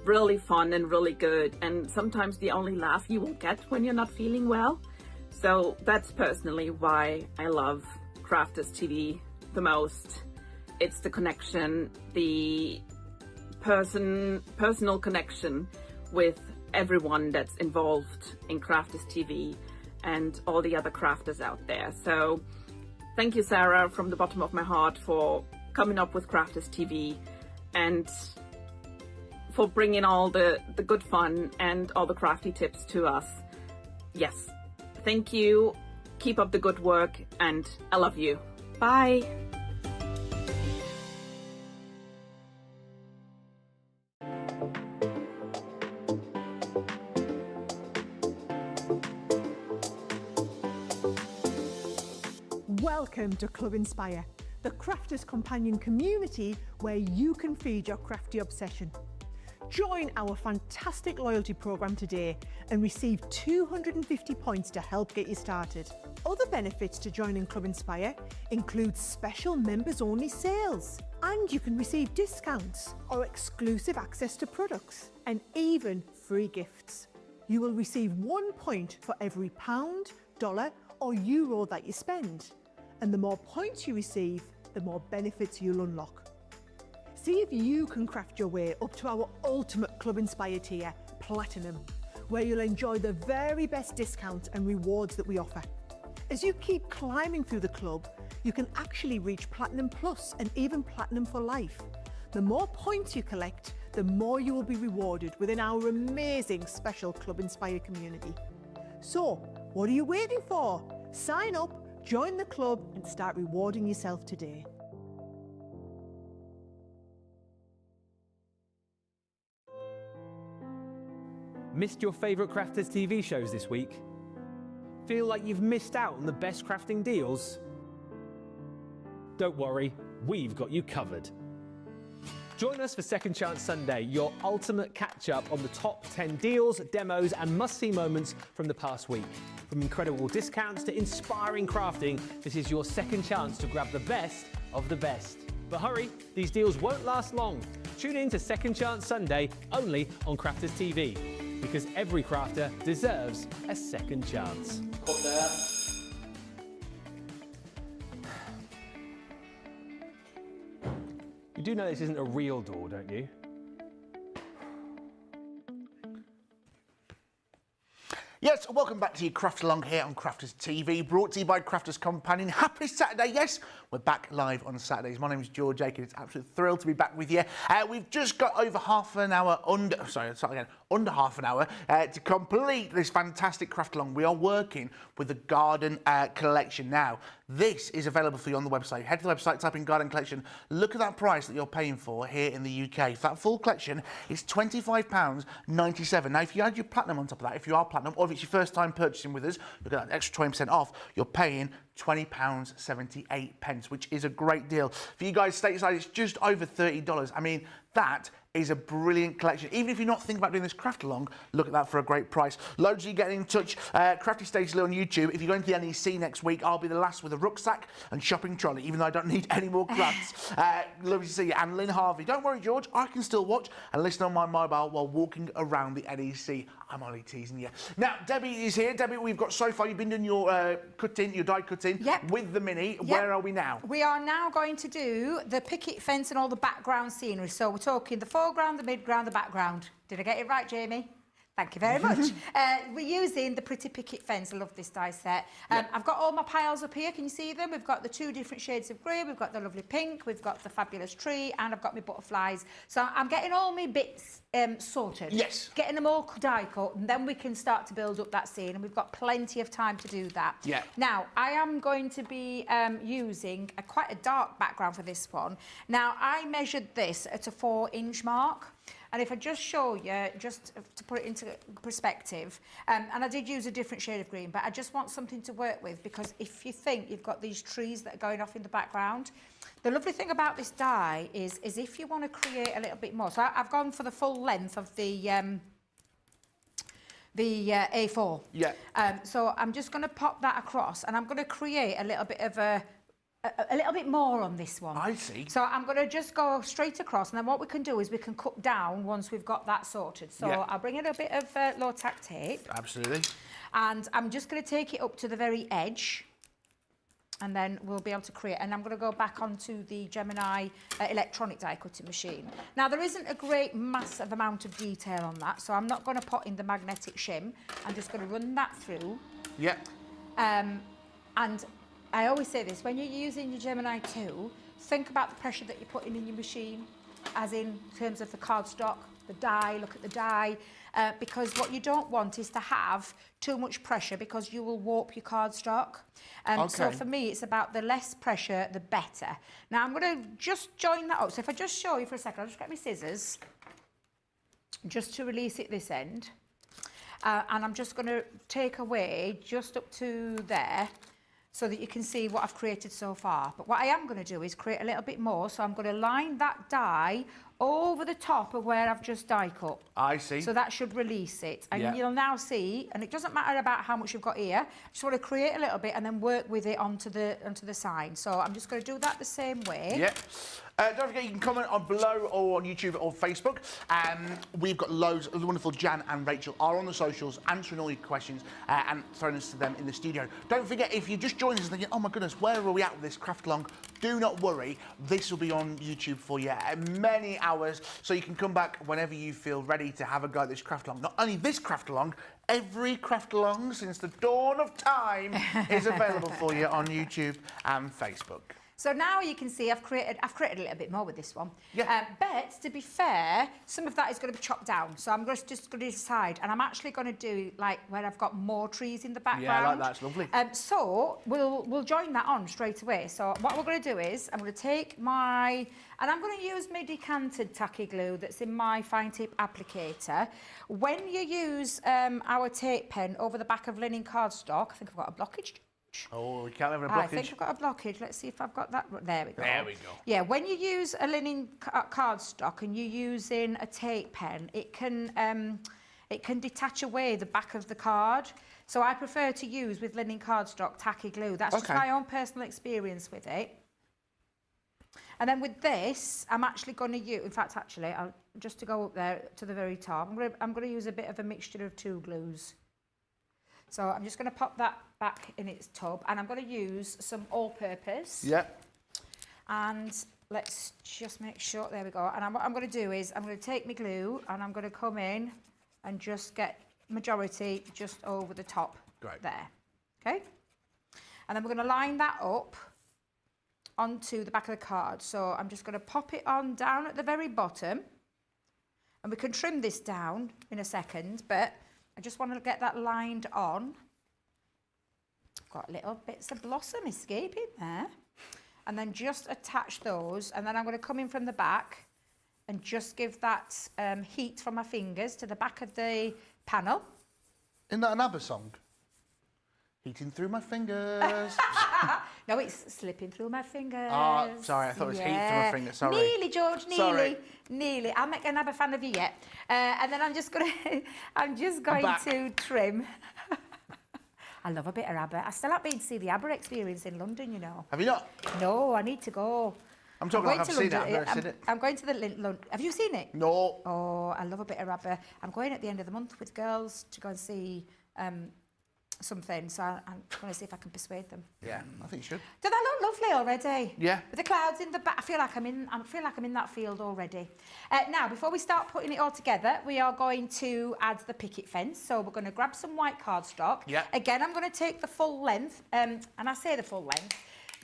really fun and really good, and sometimes the only laugh you will get when you're not feeling well. So that's personally why I love Crafters TV the most. It's the connection, the personal connection with everyone that's involved in Crafters TV and all the other crafters out there. So thank you, Sara, from the bottom of my heart for coming up with Crafters TV and for bringing all the good fun and all the crafty tips to us. Yes, thank you. Keep up the good work and I love you. Bye. Welcome to Club Inspire, the Crafters Companion community where you can feed your crafty obsession. Join our fantastic loyalty programme today and receive 250 points to help get you started. Other benefits to joining Club Inspire include special members-only sales, and you can receive discounts or exclusive access to products, and even free gifts. You will receive 1 point for every pound, dollar or euro that you spend. And the more points you receive, the more benefits you'll unlock. See if you can craft your way up to our ultimate Club Inspire tier, Platinum, where you'll enjoy the very best discounts and rewards that we offer. As you keep climbing through the club, you can actually reach Platinum Plus and even Platinum for life. The more points you collect, the more you will be rewarded within our amazing special Club Inspire community. So, what are you waiting for? Sign up, join the club and start rewarding yourself today. Missed your favourite Crafters TV shows this week? Feel like you've missed out on the best crafting deals? Don't worry, we've got you covered. Join us for Second Chance Sunday, your ultimate catch-up on the top 10 deals, demos and must-see moments from the past week. From incredible discounts to inspiring crafting, this is your second chance to grab the best of the best. But hurry, these deals won't last long. Tune in to Second Chance Sunday, only on Crafters TV. Because every crafter deserves a second chance. Up there. You do know this isn't a real door, don't you? Yes, welcome back to your Craft Along here on Crafters TV, brought to you by Crafters Companion. Happy Saturday, yes, we're back live on Saturdays. My name is George Akid, it's absolutely thrilled to be back with you. We've just got over under half an hour to complete this fantastic Craft Along. We are working with the Garden Collection now. This is available for you on the website. Head to the website, type in Garden Collection, look at that price that you're paying for here in the UK. For that full collection, it's £25.97. Now, if you add your platinum on top of that, if you are platinum, or if it's your first time purchasing with us, you'll get that extra 20% off. You're paying £20.78, which is a great deal. For you guys stateside, it's just over $30. I mean, that is a brilliant collection. Even if you're not thinking about doing this craft along, look at that for a great price. Loads of you getting in touch. Crafty Stages on YouTube. If you're going to the NEC next week, I'll be the last with a rucksack and shopping trolley, even though I don't need any more crafts. Lovely to see you. And Lynn Harvey. Don't worry, George. I can still watch and listen on my mobile while walking around the NEC. I'm only teasing you. Now, Debbie is here. Debbie, we've got so far, you've been doing your cutting, your die cutting with the Mini. Yep. Where are we now? We are now going to do the picket fence and all the background scenery. So we're talking the foreground, the midground, the background. Did I get it right, Jamie? Thank you very much. We're using the pretty picket fence. I love this die set. I've got all my piles up here. Can you see them? We've got the 2 different shades of grey. We've got the lovely pink. We've got the fabulous tree. And I've got my butterflies. So I'm getting all my bits sorted. Yes. Getting them all die cut. And then we can start to build up that scene. And we've got plenty of time to do that. Yeah. Now, I am going to be using quite a dark background for this one. Now, I measured this at a 4-inch mark. And if I just show you, just to put it into perspective, and I did use a different shade of green, but I just want something to work with, because if you think you've got these trees that are going off in the background, the lovely thing about this die is if you want to create a little bit more. So I've gone for the full length of the A4. Yeah. So I'm just going to pop that across, and I'm going to create a little bit of a little bit more on this one. I see. So I'm going to just go straight across, and then what we can do is we can cut down once we've got that sorted. So I'll bring in a bit of low-tack tape. Absolutely. And I'm just going to take it up to the very edge, and then we'll be able to create. And I'm going to go back onto the Gemini electronic die cutting machine. Now, there isn't a great massive amount of detail on that, so I'm not going to put in the magnetic shim. I'm just going to run that through. Yeah. And I always say this, when you're using your Gemini 2, think about the pressure that you're putting in your machine, as in terms of the cardstock, the die, look at the die, because what you don't want is to have too much pressure, because you will warp your cardstock. So for me, it's about the less pressure, the better. Now I'm going to just join that up. So if I just show you for a second, I'll just get my scissors, just to release it this end. And I'm just going to take away just up to there, so that you can see what I've created so far. But what I am going to do is create a little bit more. So I'm going to line that die over the top of where I've just die cut. I see. So that should release it. And Yeah. you'll now see, and it doesn't matter about how much you've got here, just want to create a little bit and then work with it onto the side. So I'm just going to do that the same way. Yep. Don't forget, you can comment on below or on YouTube or Facebook. We've got loads of wonderful. Jan and Rachel are on the socials answering all your questions and throwing us to them in the studio. Don't forget, if you just joined us and thinking, oh my goodness, where are we at with this craft along? Do not worry, this will be on YouTube for you many hours, so you can come back whenever you feel ready to have a go at this craft along. Not only this craft along, every craft along since the dawn of time is available for you on YouTube and Facebook. So now you can see I've created a little bit more with this one. Yeah. But to be fair, some of that is going to be chopped down. So I'm just going to decide, and I'm actually going to do like where I've got more trees in the background. Yeah, I like that. It's lovely. So we'll join that on straight away. So what we're going to do is I'm going to take and I'm going to use my decanted tacky glue that's in my fine tip applicator. When you use our tape pen over the back of linen cardstock, I think I've got a blockage. Oh, we can't have a blockage. I think I've got a blockage. Let's see if I've got that. There we go. There we go. Yeah, when you use a linen cardstock and you're using a tape pen, it can detach away the back of the card. So I prefer to use with linen cardstock tacky glue. That's just my own personal experience with it. And then with this, I'm actually going to use. In fact, actually, just to go up there to the very top, I'm going to use a bit of a mixture of two glues. So I'm just going to pop that back in its tub, and I'm going to use some all-purpose. Yep. And let's just make sure, there we go. And what I'm going to do is I'm going to take my glue and I'm going to come in and just get majority just over the top. Great. There. Okay? And then we're going to line that up onto the back of the card. So I'm just going to pop it on down at the very bottom. And we can trim this down in a second, but I just want to get that lined on. Got little bits of blossom escaping there. And then just attach those. And then I'm going to come in from the back and just give that heat from my fingers to the back of the panel. Isn't that an ABBA song? Heating through my fingers. No, it's slipping through my fingers. Oh, sorry, I thought it was heat through my fingers. Sorry. Nearly, George, nearly. Sorry. Nearly. I'll make another fan of you yet. And then I'm just going to trim. I love a bit of ABBA. I still haven't been to see the ABBA experience in London, you know. Have you not? No, I need to go. I'm talking like I've seen it. I've never seen it. I'm going to the London. Have you seen it? No. Oh, I love a bit of ABBA. I'm going at the end of the month with girls to go and see something. So I'm going to see if I can persuade them. Yeah, I think you should. Do they look lovely already? Yeah. With the clouds in the back, I feel like I'm in that field already. Now, before we start putting it all together, we are going to add the picket fence. So we're going to grab some white cardstock. Yeah. Again, I'm going to take the full length, and I say the full length.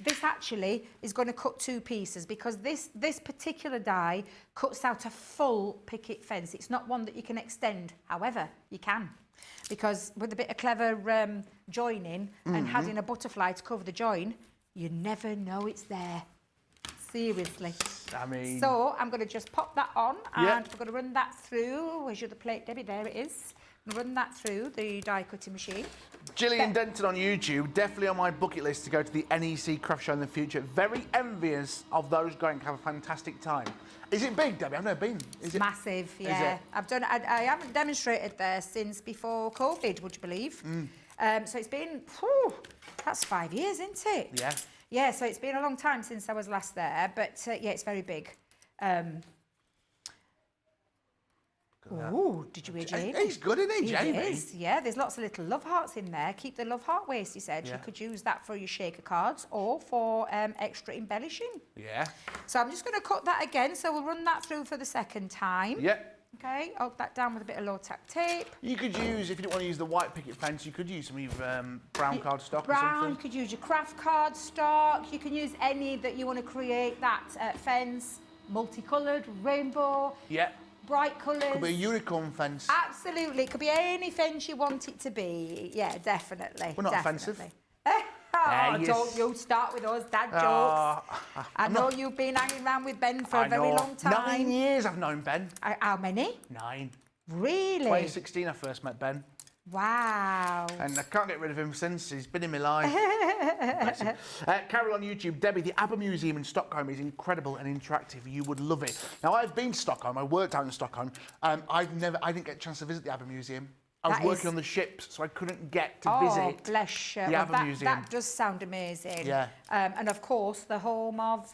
This actually is going to cut two pieces because this particular die cuts out a full picket fence. It's not one that you can extend. However, you can. Because with a bit of clever joining and adding a butterfly to cover the join, you never know it's there. Seriously. I mean... So I'm going to just pop that on and Yeah. we're going to run that through. Where's your other plate, Debbie? There it is. I'm going to run that through the die cutting machine. Gillian Denton on YouTube, definitely on my bucket list to go to the NEC craft show in the future. Very envious of those going to have a fantastic time. Is it big, Debbie? I've never been. Is it Massive, yeah. it? I've done. I haven't demonstrated there since before COVID, would you believe? So it's been, that's 5 years, isn't it? Yeah. Yeah, so it's been a long time since I was last there, but yeah, it's very big. Oh, did you hear Jamie? He's good, isn't he, Jamie? He is, yeah. There's lots of little love hearts in there. Keep the love heart waist, he said. Yeah. You could use that for your shaker cards or for extra embellishing. Yeah. So I'm just going to cut that again. So we'll run that through for the second time. Yeah. Okay, hold that down with a bit of low-tack tape. You could use, if you didn't want to use the white picket fence, you could use some of brown cardstock or Brown, you something. could use your craft card stock. You can use any that you want to create that fence, multicoloured, rainbow. Yeah. Bright colours. Could be a unicorn fence. Absolutely. It could be any fence you want it to be. Yeah, definitely. We're not definitely. offensive. Oh, don't you start with those dad jokes. I know you've been hanging around with Ben for a very long time. 9 years I've known Ben. How many? 9. Really? 2016 I first met Ben. Wow. And I can't get rid of him since he's been in my life. Bless him. Carol on YouTube, Debbie, the ABBA Museum in Stockholm is incredible and interactive. You would love it. Now, I've been to Stockholm. I worked out in Stockholm. I didn't get a chance to visit the ABBA Museum. I was working on the ships, so I couldn't get to visit bless you. the ABBA Museum. That does sound amazing. Yeah. And of course, the home of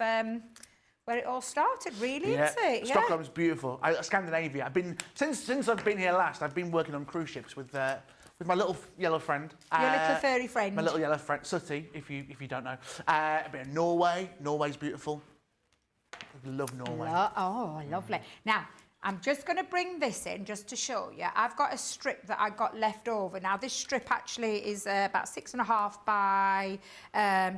where it all started, really, isn't it? Yeah. Stockholm's beautiful. Scandinavia. I've been since I've been here last. I've been working on cruise ships with my little yellow friend. Your little furry friend. My little yellow friend, Sooty, if you don't know. I've been in Norway. Norway's beautiful. I love Norway. Lovely. Now, I'm just going to bring this in just to show you. I've got a strip that I got left over. Now, this strip actually is about 6.5 by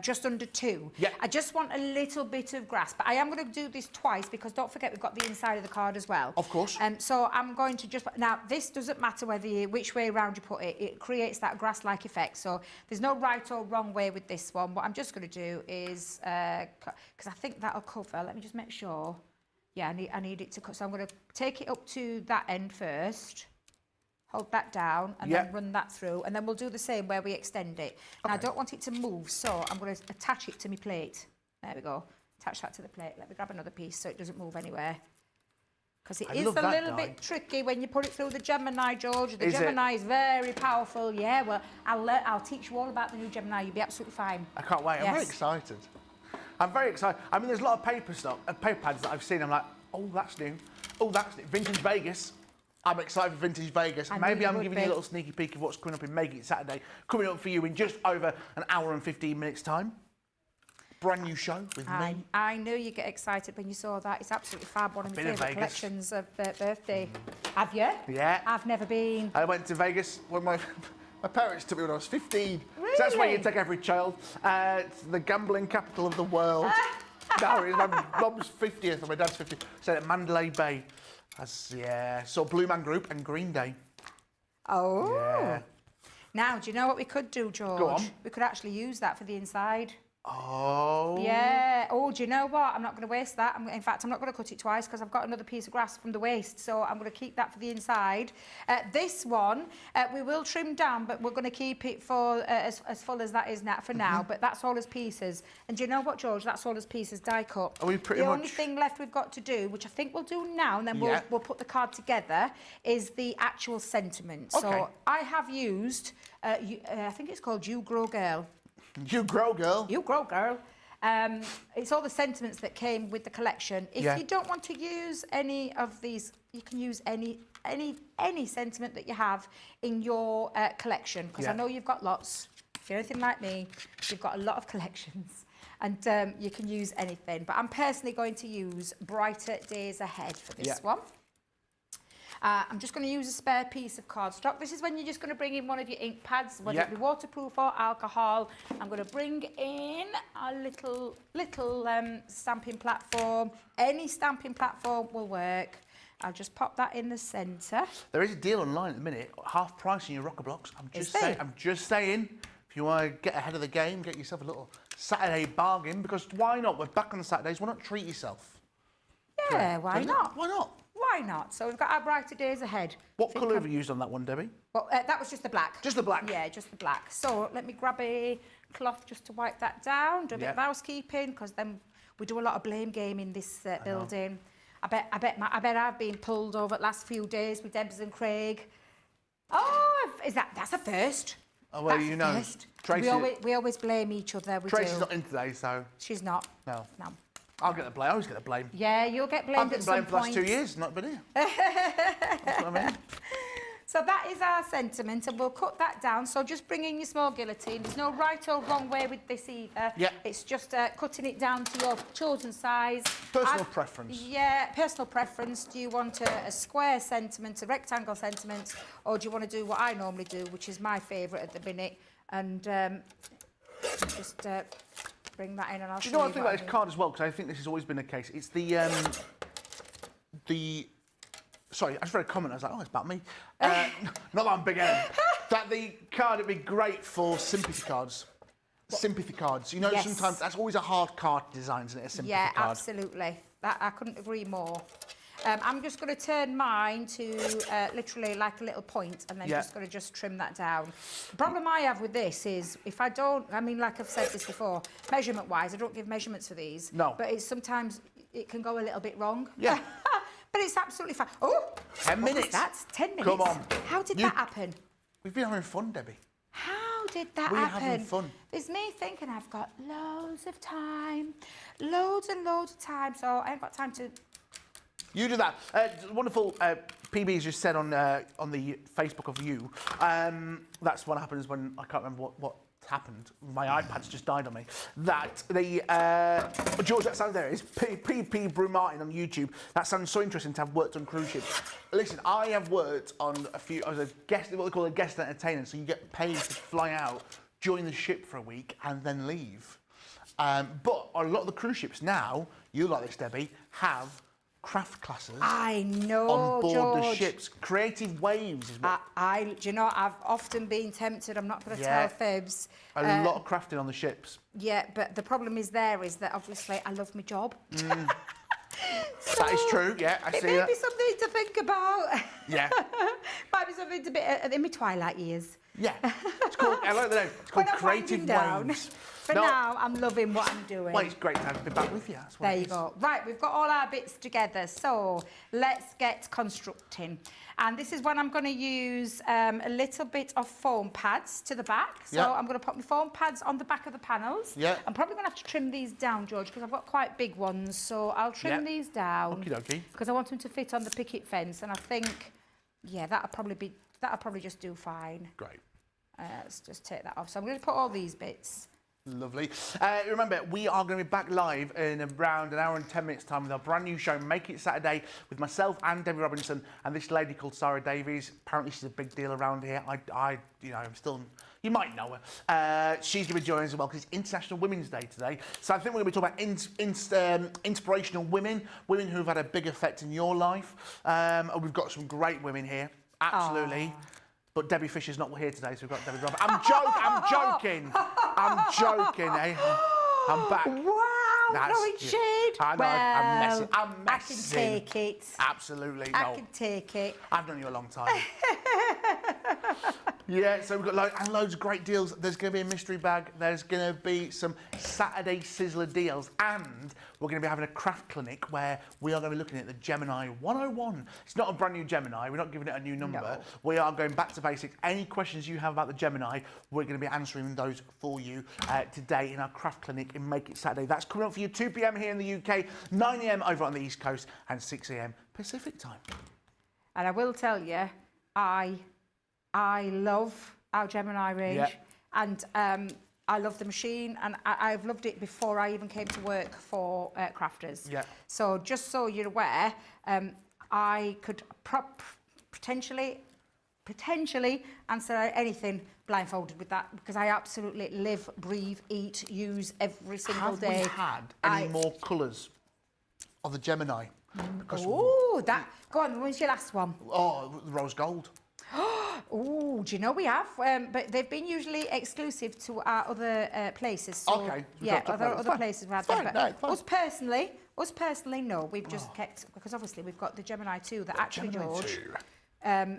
just under 2. Yeah. I just want a little bit of grass, but I am going to do this twice because don't forget we've got the inside of the card as well. Of course. So I'm going to just... Now, this doesn't matter which way around you put it. It creates that grass-like effect. So there's no right or wrong way with this one. What I'm just going to do is... Because I think that'll cover... Let me just make sure... Yeah, I need it to cut. So I'm going to take it up to that end first, hold that down, and then run that through. And then we'll do the same where we extend it. Now, I don't want it to move, so I'm going to attach it to my plate. There we go. Attach that to the plate. Let me grab another piece so it doesn't move anywhere. Because it is a little bit tricky when you put it through the Gemini, George. The Gemini is very powerful. Yeah, well, I'll teach you all about the new Gemini. You'll be absolutely fine. I can't wait. I'm very excited. I'm very excited. I mean, there's a lot of paper pads that I've seen. I'm like, oh, that's new. Oh, that's new. Vintage Vegas. I'm excited for Vintage Vegas. Maybe I'm giving you a little sneaky peek of what's coming up in Make It Saturday. Coming up for you in just over an hour and 15 minutes' time. Brand new show with me. I knew you'd get excited when you saw that. It's absolutely fab. One of my favourite collections of birthday. Have you? Yeah. I've never been. I went to Vegas when my parents took me when I was 15. Really? So that's where you take every child. It's the gambling capital of the world. No, it's my mum's 50th and my dad's 50th. So at Mandalay Bay. Saw Blue Man Group and Green Day. Oh. Yeah. Now, do you know what we could do, George? Go on. We could actually use that for the inside. Oh. Yeah. Oh, do you know what? I'm not going to waste that. In fact, I'm not going to cut it twice because I've got another piece of grass from the waste. So I'm going to keep that for the inside. This one, we will trim down, but we're going to keep it for as full as that is for now. But that's all as pieces. And do you know what, George? That's all as pieces die cut. Are we pretty the much... only thing left we've got to do, which I think we'll do now, and then we'll put the card together, is the actual sentiment. Okay. So I have used, I think it's called You Grow Girl. You grow, girl. You grow, girl. It's all the sentiments that came with the collection. If you don't want to use any of these, you can use any sentiment that you have in your collection. Because I know you've got lots. If you're anything like me, you've got a lot of collections. And you can use anything. But I'm personally going to use Brighter Days Ahead for this one. I'm just going to use a spare piece of cardstock. This is when you're just going to bring in one of your ink pads, whether it be waterproof or alcohol. I'm going to bring in a little stamping platform. Any stamping platform will work. I'll just pop that in the centre. There is a deal online at the minute, half price in your rocker blocks. I'm just saying, if you want to get ahead of the game, get yourself a little Saturday bargain, because why not? We're back on Saturdays. Why not treat yourself? Yeah, why not? Why not? Why not? So we've got our Brighter Days Ahead. What colour have you used on that one, Debbie? Well, that was just the black. Just the black? Yeah, just the black. So let me grab a cloth just to wipe that down, do a bit of housekeeping, because then we do a lot of blame game in this building. I bet I've been pulled over the last few days with Debs and Craig. Oh, that's a first. Oh, well, that's you know. First. Tracy, we always blame each other. Tracy's not in today, so... She's not. No. No. I'll get the blame. I always get the blame. Yeah, you'll get blamed at some point. I've been blamed for the last 2 years, not been here. That's what I mean. So that is our sentiment, and we'll cut that down. So just bring in your small guillotine. There's no right or wrong way with this either. Yeah. It's just cutting it down to your chosen size. Personal preference. Yeah, personal preference. Do you want a square sentiment, a rectangle sentiment, or do you want to do what I normally do, which is my favourite at the minute, and just... bring that in and I'll show you. Do you know what I think about this card as well? Because I think this has always been the case. It's the sorry, I just read a comment. I was like, oh, it's about me. Not that I'm big-headed. That the card would be great for sympathy cards. Sympathy cards. You know, sometimes that's always a hard card design, isn't it? A sympathy card. Yeah, absolutely. I couldn't agree more. I'm just going to turn mine to literally like a little point, and then just going to just trim that down. The problem I have with this is if I don't, I mean, like I've said this before, measurement-wise, I don't give measurements for these. No. But it's sometimes it can go a little bit wrong. Yeah. But it's absolutely fine. Oh, 10 minutes. That's 10 minutes. Come on. How did that happen? We've been having fun, Debbie. How did that We're happen? having fun. It's me thinking I've got loads of time, loads and loads of time, so I ain't got time to... You do that. Wonderful PB's just said on the Facebook of you. That's what happens when I can't remember what happened. My iPad's just died on me. That the George, that sound there is PP Brew Martin on YouTube. That sounds so interesting to have worked on cruise ships. Listen, I have worked on a few. I was a guest, what they call a guest entertainer. So you get paid to fly out, join the ship for a week, and then leave. But a lot of the cruise ships now, you like this, Debbie, have craft classes. I know, on board George. the ships. Creative waves is what do you know, I've often been tempted, I'm not going to tell fibs. a lot of crafting on the ships. Yeah, but the problem is that obviously I love my job. That is true, yeah, I see It may that. be something to think about. Yeah. Might be something to be in my twilight years. Yeah. It's called, I like the name, it's called When I'm Creative winding down. Waves. For now, I'm loving what I'm doing. Well, it's great to be back with you. That's what There it you is. go. Right, we've got all our bits together, so let's get constructing. And this is when I'm going to use a little bit of foam pads to the back. So I'm going to put my foam pads on the back of the panels. Yeah. I'm probably going to have to trim these down, George, because I've got quite big ones. So I'll trim these down. Okie dokie. Because I want them to fit on the picket fence. And I think, yeah, that'll probably just do fine. Great. Let's just take that off. So I'm going to put all these bits. Lovely. Remember, we are going to be back live in around an hour and 10 minutes time with our brand new show, Make It Saturday, with myself and Debbie Robinson and this lady called Sara Davies. Apparently she's a big deal around here. I'm still, you might know her. She's going to be joining us as well because it's International Women's Day today. So I think we're going to be talking about inspirational women who have had a big effect in your life. And we've got some great women here, absolutely. Aww. But Debbie Fisher's not here today, so we've got Debbie Robinson. I'm joking, eh? I'm back. Wow, throwing shade. I know, I'm messing. I can take it. Absolutely, I can take it. I've known you a long time. Yeah, so we've got loads of great deals. There's going to be a mystery bag. There's going to be some Saturday Sizzler deals. And we're going to be having a craft clinic where we are going to be looking at the Gemini 101. It's not a brand new Gemini. We're not giving it a new number. No. We are going back to basics. Any questions you have about the Gemini, we're going to be answering those for you today in our craft clinic in Make It Saturday. That's coming up for you 2 p.m. here in the UK, 9 a.m. over on the East Coast, and 6 a.m. Pacific time. And I will tell you, I love our Gemini range, and I love the machine, and I've loved it before I even came to work for Crafters. Yeah. So just so you're aware, I could potentially answer anything blindfolded with that, because I absolutely live, breathe, eat, use every single day. Have we had any more colours of the Gemini? Oh, go on, when's your last one? Oh, the rose gold. Oh, do you know we have? But they've been usually exclusive to our other places. So, okay. Yeah, other places we have them. But Us personally, no. We've just kept, because obviously we've got the Gemini 2 that actually, Gemini George, 2.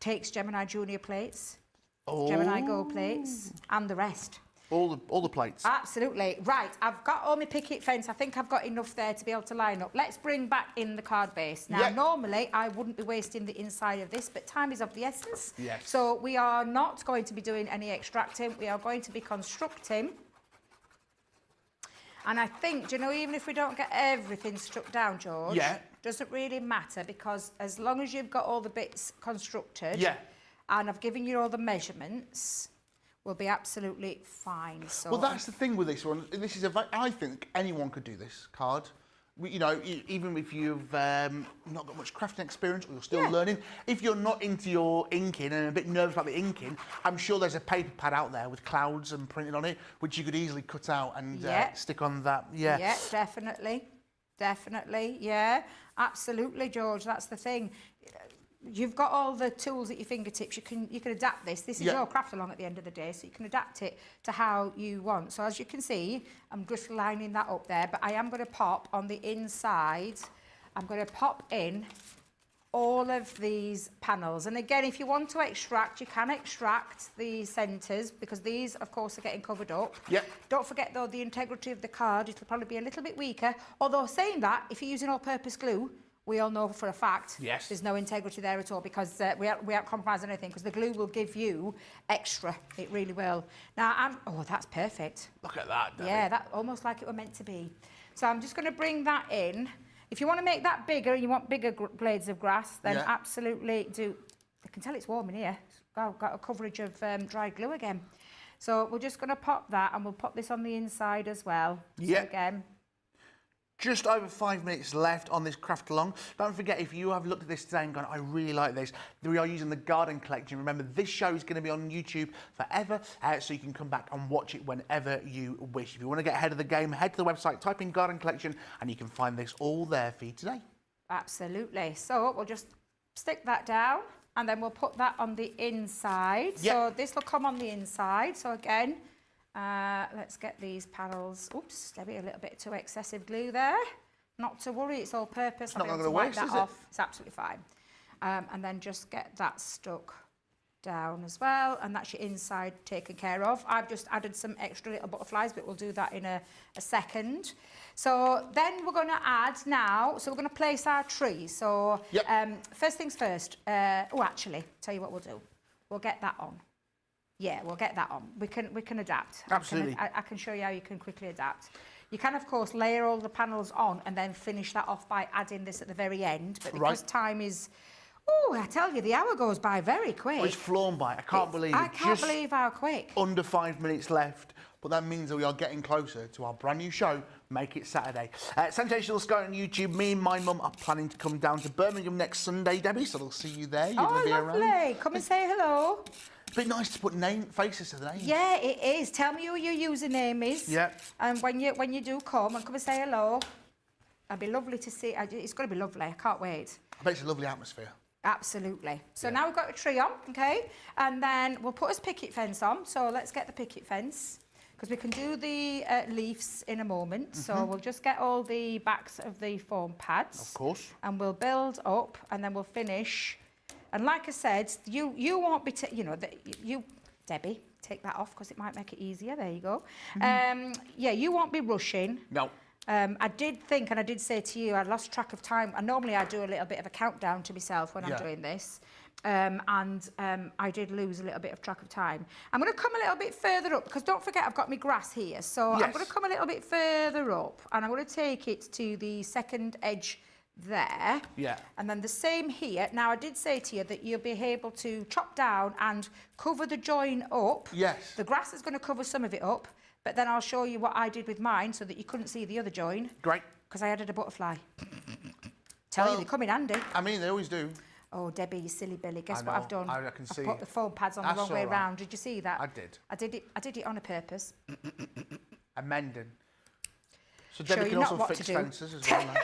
Takes Gemini Junior plates, Gemini Gold plates, and the rest. All the plates. Absolutely. Right, I've got all my picket fence. I think I've got enough there to be able to line up. Let's bring back in the card base. Now, normally, I wouldn't be wasting the inside of this, but time is of the essence. Yes. So we are not going to be doing any extracting. We are going to be constructing. And I think, do you know, even if we don't get everything struck down, George, doesn't really matter, because as long as you've got all the bits constructed, and I've given you all the measurements, will be absolutely fine. So well, that's the thing with this one. This is I think anyone could do this card. You know, even if you've not got much crafting experience or you're still learning, if you're not into your inking and a bit nervous about the inking, I'm sure there's a paper pad out there with clouds and printed on it, which you could easily cut out and stick on that. Yeah. Yeah, definitely. Definitely. Yeah, absolutely, George. That's the thing. You've got all the tools at your fingertips. You can adapt this. This is your craft along at the end of the day, so you can adapt it to how you want. So as you can see, I'm just lining that up there, but I am going to pop on the inside I'm going to pop in all of these panels. And again, if you want to extract, you can extract the centres because these, of course, are getting covered up. Yep. Don't forget, though, the integrity of the card. It'll probably be a little bit weaker. Although, saying that, if you're using all-purpose glue, we all know for a fact there's no integrity there at all because we aren't compromising anything because the glue will give you extra. It really will. Now, oh, that's perfect. Look at that, Debbie. Yeah, that almost like it were meant to be. So I'm just going to bring that in. If you want to make that bigger and you want bigger blades of grass, then absolutely do. I can tell it's warm in here. I've got a coverage of dried glue again. So we're just going to pop that and we'll pop this on the inside as well. Yeah. So again. Just over 5 minutes left on this craft along. Don't forget, if you have looked at this today and gone, I really like this, we are using the garden collection. Remember, this show is going to be on YouTube forever, so you can come back and watch it whenever you wish. If you want to get ahead of the game, head to the website, type in garden collection, and you can find this all there for you today. Absolutely. So we'll just stick that down and then we'll put that on the inside. Yep. So this will come on the inside. So again, let's get these panels. Oops, Debbie, a little bit too excessive glue there. Not to worry, it's all purpose. It's not I'll be going able to to waste, wipe is that it? off. It's absolutely fine. And then just get that stuck down as well, and that's your inside taken care of. I've just added some extra little butterflies, but we'll do that in a second. So then we're going to add now, so we're going to place our tree. So first things first. Oh, actually, tell you what we'll do. We'll get that on. Yeah, we'll get that on. We can adapt. Absolutely. I can show you how you can quickly adapt. You can, of course, layer all the panels on and then finish that off by adding this at the very end. But because time is... Oh, I tell you, the hour goes by very quick. Well, it's flown by. I can't believe it. I can't believe how quick. Under 5 minutes left, but that means that we are getting closer to our brand new show, Make It Saturday. Sensational Sky on YouTube. Me and my mum are planning to come down to Birmingham next Sunday, Debbie, so they'll see you there. You're going to be lovely. around. Come and say hello. It's a bit nice to put faces to the names. Yeah, it is. Tell me who your username is. Yeah. And when you do come and say hello, it'd be lovely to see. It's going to be lovely. I can't wait. I bet it's a lovely atmosphere. Absolutely. So now we've got a tree on, okay? And then we'll put his picket fence on. So let's get the picket fence because we can do the leaves in a moment. So we'll just get all the backs of the foam pads. Of course. And we'll build up and then we'll finish. And like I said, you won't be, Debbie, take that off because it might make it easier. There you go. Yeah, you won't be rushing. No. I did think, and I did say to you, I lost track of time. And normally I do a little bit of a countdown to myself when I'm doing this. I did lose a little bit of track of time. I'm going to come a little bit further up, because don't forget I've got my grass here. So I'm going to come a little bit further up, and I'm going to take it to the second edge there. Yeah. And then the same here. Now, I did say to you that you'll be able to chop down and cover the join up. Yes. The grass is going to cover some of it up. But then I'll show you what I did with mine so that you couldn't see the other join. Great. Because I added a butterfly. Tell you, they come in handy. I mean, they always do. Oh, Debbie, you silly Billy. Guess what I've done? I can see. I put the foam pads on the wrong way round. Did you see that? I did. I did it on a purpose. Amending. So Debbie can also fix fences as well now.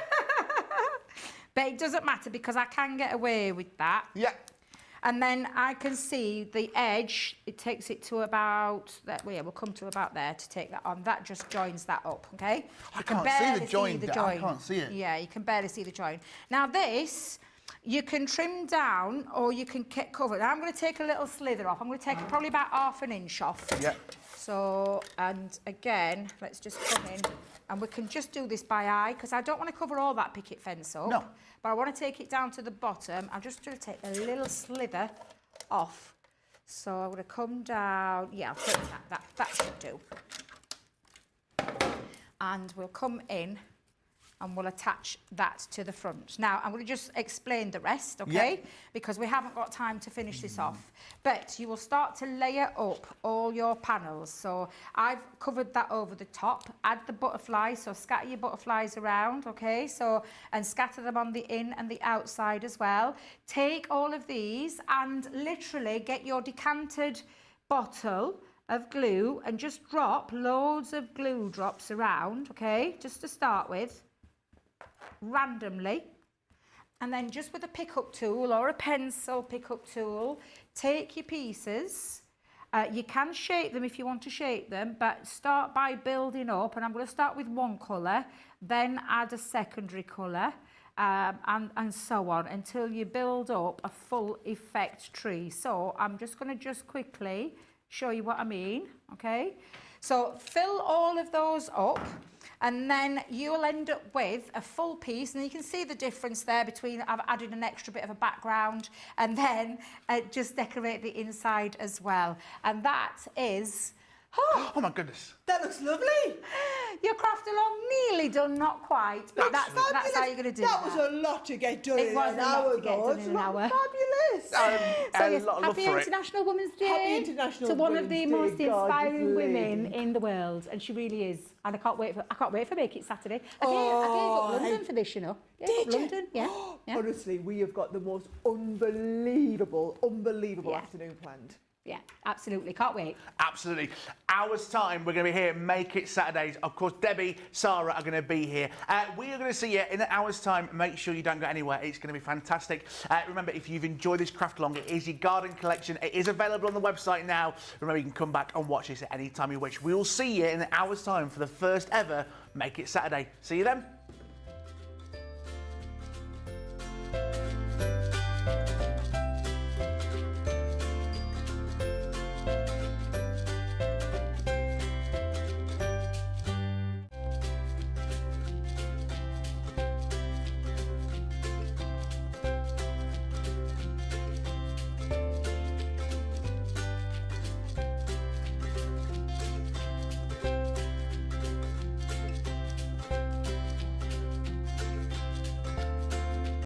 But it doesn't matter because I can get away with that. Yeah. And then I can see the edge, it takes it to about, we'll come to about there to take that on. That just joins that up, okay? I can't see the join. I can't see it. Yeah, you can barely see the join. Now this, you can trim down or you can cover. Now I'm going to take a little slither off. I'm going to take probably about ½ an inch off. Yeah. So, and again, let's just come in and we can just do this by eye because I don't want to cover all that picket fence up. No. But I want to take it down to the bottom. I'm just going to take a little slither off. So I'm going to come down. Yeah, I'll take that. That should do. And we'll come in and we'll attach that to the front. Now, I'm going to just explain the rest, okay? Yeah. Because we haven't got time to finish this off. But you will start to layer up all your panels. So I've covered that over the top. Add the butterflies, so scatter your butterflies around, okay? So, and scatter them on the in and the outside as well. Take all of these and literally get your decanted bottle of glue and just drop loads of glue drops around, okay? Just to start with. Randomly, and then just with a pickup tool or a pencil pickup tool, take your pieces. You can shape them if you want to shape them, but start by building up. And I'm going to start with one colour, then add a secondary colour, and so on until you build up a full effect tree. So I'm just going to just quickly show you what I mean, okay? So fill all of those up, and then you'll end up with a full piece, and you can see the difference there between I've added an extra bit of a background and then just decorate the inside as well. And that is... Oh my goodness. That looks lovely. Your craft along nearly done, not quite, but that's how you're going to do that. That was a lot to get done It in was an a lot hour, to get done in an hour. Fabulous. So yes, lot of love happy for it. International Women's Day Happy International to one of the Women's most Day, gorgeous inspiring women lady. in the world, and she really is. And I can't wait for Make It Saturday. I gave Oh, up London for this, you know. Did you? London, yeah. Yeah. Honestly, we have got the most unbelievable Yeah. afternoon planned. Yeah, absolutely. Can't wait. Absolutely. Hour's time, we're going to be here, Make It Saturdays. Of course, Debbie, Sara are going to be here. We are going to see you in an hour's time. Make sure you don't go anywhere. It's going to be fantastic. Remember, if you've enjoyed this craft along, it is your garden collection. It is available on the website now. Remember, you can come back and watch this at any time you wish. We will see you in an hour's time for the first ever Make It Saturday. See you then.